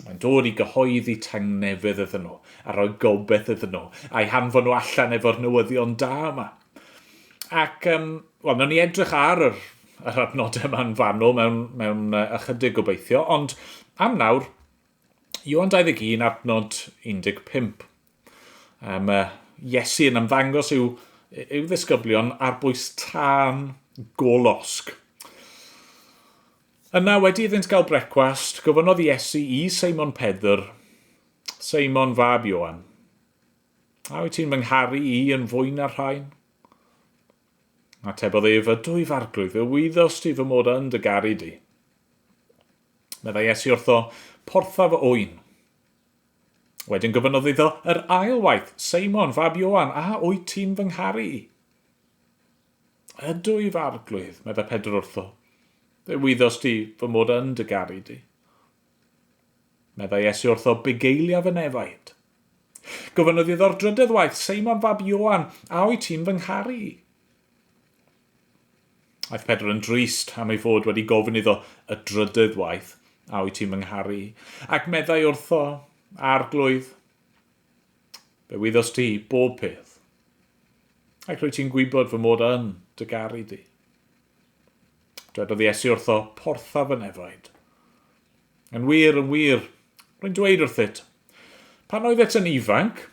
Mae'n dod i gyhoeddi tangnefydd iddyn nhw, a rhoi gobeith iddyn nhw, a'i hanfon nhw allan efo'r newyddion da yma. Ac, nawn ni edrych ar yr adnodau yma'n fanwl mewn ychydig gobeithio, ond am nawr, Ioan 21 adnod 15. Iesu yn ymddangos i'w ddisgyblion ar bwys tân golosg. Yna wedi iddynt gael brecwast, gofynodd Iesu i Seimon Pedr, Seimon fab Ioan, a wyt ti'n fy ngharu i yn fwy na'r rhain? Atebodd ef, dwy farglwydd, fe wyddos ti fy mod yn dy garu di. Meddai Iesu wrtho, portha fy oen. Wedyn gofynodd iddo yr ail waith, Seimon fab Ioan, a wyt ti'n fy ngharu i? Ydw i farglwydd, meddai Pedr wrtho. Fe wyddos ti fy mod yn dy garu di. Meddai Iesu wrtho, bugeilia fy nefaid. Gofynodd iddo'r drydydd waith, Seimon fab Ioan, a wyt ti'n fy ngharu i? Aeth Pedr yn drist am ei fod wedi gofyn iddo y drydydd waith, a wyt ti'n fy ngharu i? Ac meddai wrtho, arglwydd, fe wyddos ti bob peth. Ac rwy ti'n gwybod fy mod yn dy garu di. Dwedodd Iesu wrtho, portha fy nefaid. Yn wir, rwy'n dweud wrthyt, pan oedd et yn ifanc,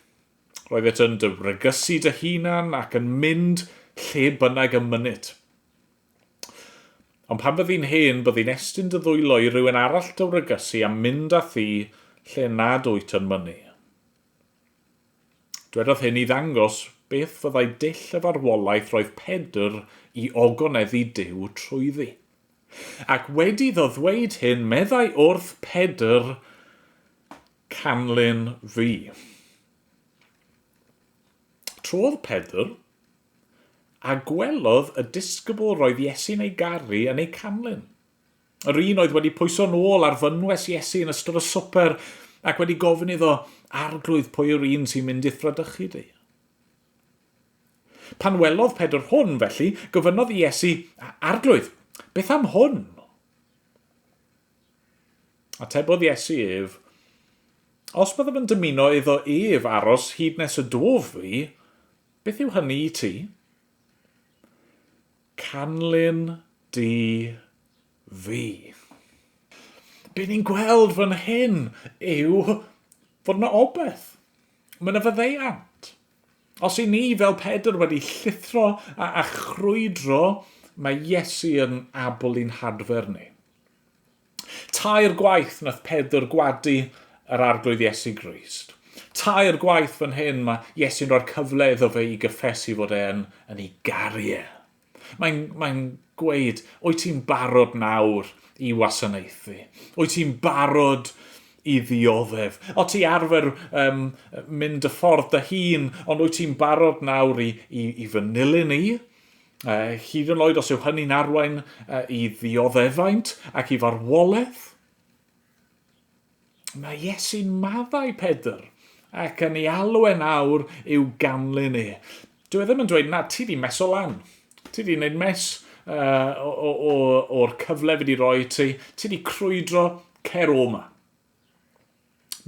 roedd et yn dy wrygysu dy hunan ac yn mynd lle bynnag ymynyd. Ond pan byddi'n hen, byddi'n estyn dy ddwylo i rywun arall dy wrygysu a mynd â thi lle nad wyt yn mynnu. Dwedodd hyn i ddangos beth fyddai dull y farwolaeth roedd Pedr i ogoneddu Duw trwyddi. Ac wedi iddo ddweud hyn, meddai wrth Pedr canlyn fi. Trodd Pedr a gwelodd y disgybl roedd Iesu'n ei garu yn ei canlyn. Yr un oedd wedi pwyso nôl ar fynwes Iesu yn ystod y swper ac wedi gofyn iddo arglwydd pwy yw'r un sy'n mynd i thradychu di. Pan welodd Pedr hwn, felly, gofynnodd Iesu, arglwydd, beth am hwn? Atebodd Iesu ef, os byddaf yn dymuno iddo ef aros hyd nes y dof fi, beth yw hynny i ti? Canlyn di fi. Be ni'n gweld fan hyn yw fod yna obeth. Mae yna faddeuant. Os i ni fel Pedr wedi llithro a chrwydro, mae Iesu yn abl i'n hadfer ni. Tair gwaith nath Pedr gwadu yr arglwydd Iesu Grist. Tair gwaith fan hyn mae Iesu'n rhoi'r cyfle iddo fe i gyffesu fod e'n ei garu. Mae'n gweud, wyt ti'n barod nawr i wasanaethu? Wyt ti'n barod i ddioddef? O ti arfer mynd y ffordd dy hun, ond wyt ti'n barod nawr i fanilyn ni? Hyd yn oed os yw hynny'n arwain i ddioddefaint ac i farwolaeth? Mae Iesu'n maddau Pedr ac yn ei alw nawr i'w ganlyn ni. Dwi ddim yn dweud, na, ti di meso lan. Ti di wneud mes o'r cyfle fi di roi ti. Ti di crwydro cer o ma.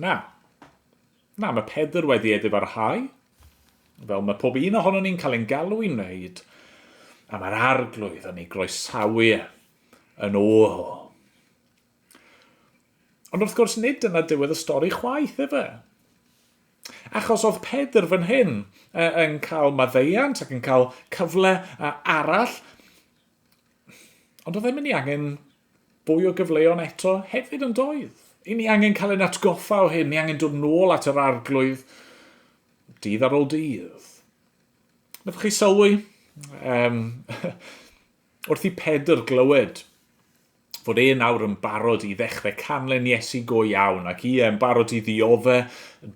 Na, mae Pedr wedi edifyrhau. Fel mae pob un ohono ni'n cael ein galw i wneud. A mae'r arglwydd yn ei groesawu yn ôl. Ond wrth gwrs nid yna diwedd y stori chwaith efe. Achos oedd Pedr fan hyn yn cael maddeuant ac yn cael cyfle arall. Ond oedd ddim yn ei angen fwy o gyfleon eto hefyd yn doedd. I ni angen cael ein atgoffa o hyn, ni angen dod nôl at yr arglwydd dydd ar ôl dydd. Nefych chi sylwi? Wrth i Pedr glywed fod nawr yn barod i ddechrau canlen Iesu go iawn ac yn barod i ddiodde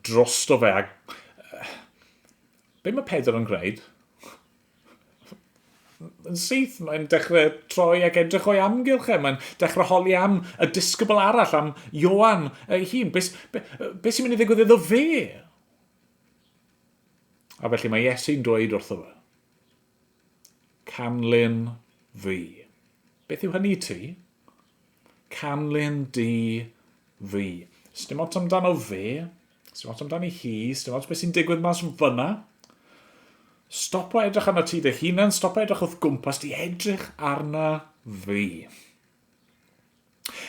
drosto fe. Be mae Pedr yn gwneud? Yn syth, mae'n dechrau troi ac edrych o'i amgylch mae'n dechrau holi am y disgybl arall, am Ioan ei hun. Be sy'n mynd i ddigwydd iddo fe? A felly mae Iesu'n dweud wrtho fe, canlyn fi. Beth yw hynny ti? Canlyn di fi. Sdim ots amdano fe, sdim ots amdano hi, sdim ots beth sy'n digwydd mas yn fyna. Stop o edrych arno ti dy hunan, stop o edrych wrth gwmpas, di edrych arna fi.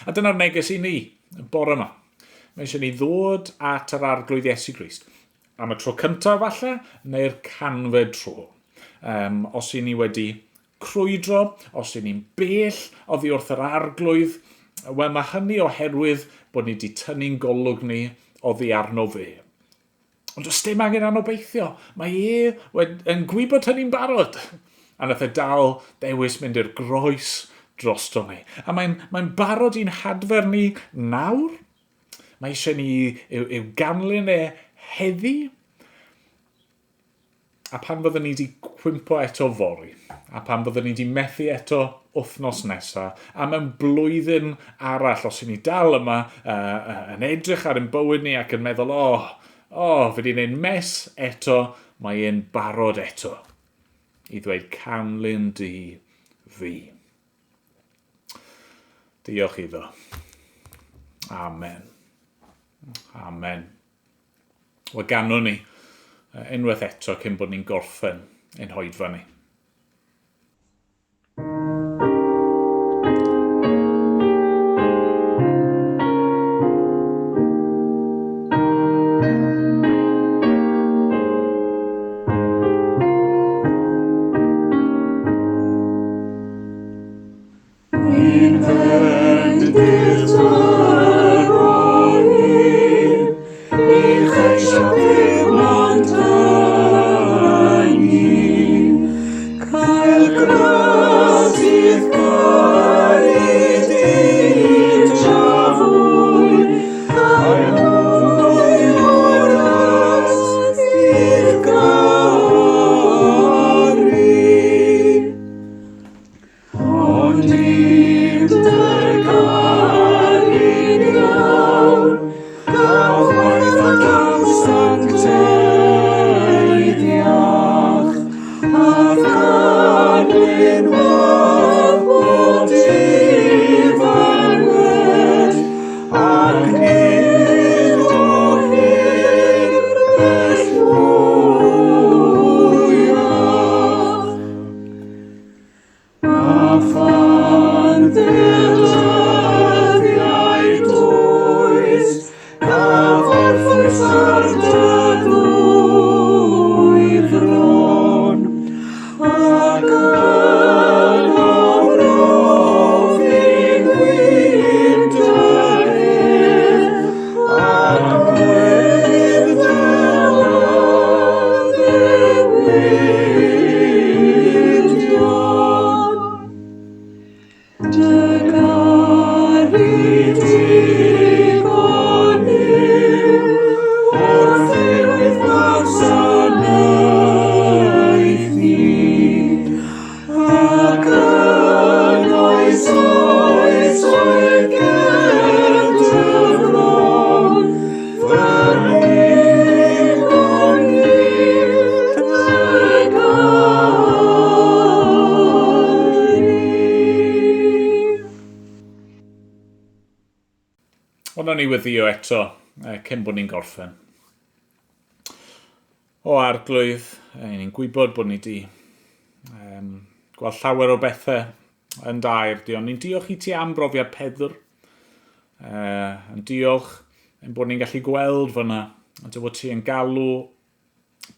A dyna'r neges i ni, bore yma. Mae eisiau ni ddod at yr arglwydd Iesu Grist. Am y tro cyntaf falle, neu'r canfed tro. Os i ni wedi crwydro, os i ni'n bell oddi wrth yr arglwydd, wel mae hynny oherwydd bod ni wedi tynnu'n golwg ni oddi arno fe. Ond does dim angen anobeithio. Mae yn gwybod hynny'n barod. A nath dal dewis mynd i'r groes drosto ni. A mae'n barod i'n hadfer ni nawr. Mae eisiau ni i'w ganlyn heddi. A pan byddwn ni wedi cwympo eto fori. A pan byddwn ni wedi methu eto wythnos nesaf. A mewn blwyddyn arall os i ni dal yma yn edrych ar ein bywyd ni ac yn meddwl, fe di wneud mes eto, mae e'n barod eto i ddweud canlyn di fi. Diolch iddo. Amen. Amen. Wel ganwn ni unwaith eto cyn bod ni'n gorffen ein hoedfa ni. Sancte ni weddio eto cyn bod ni'n gorffen. O arglwydd, ni'n gwybod bod ni di gweld llawer o bethau yn dair. Ni'n diolch i ti am brofiad Pedr. Yn diolch bod ni'n gallu gweld fyna dy fod ti yn galw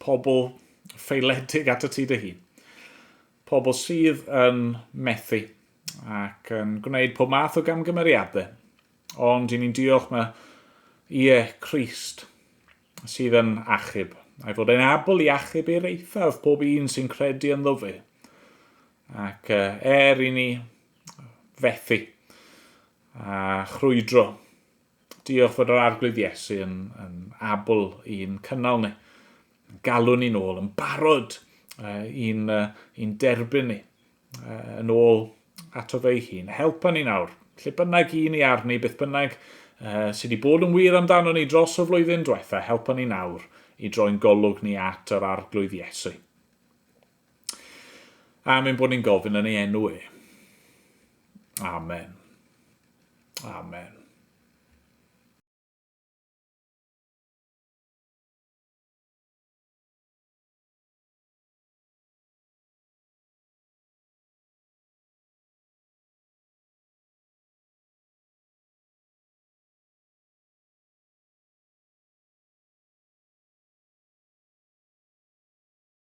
pobl ffeiledig at y ti dy hun. Pobl sydd yn methu ac yn gwneud pob math o gamgymeriadau. Ond ni'n diolch mae Crist sydd yn achub. A fod e'n abl i achub i'r eithaf pob un sy'n credu ynddo fe. Ac i ni fethu a chrwydro. Diolch fod yr arglwydd Iesu yn abl i'n cynnal ni. Galw ni nôl, yn barod i'n derbyn ni yn ôl ato fe ei hun. Helpa ni nawr. Lle bynnag i ni arni, beth bynnag sydd wedi bod yn wir amdano ni dros y flwyddyn diwetha, helpa ni nawr i droi'n golwg ni at yr arglwydd Iesu. Amen bod ni'n gofyn yn ei enw e. Amen. Amen.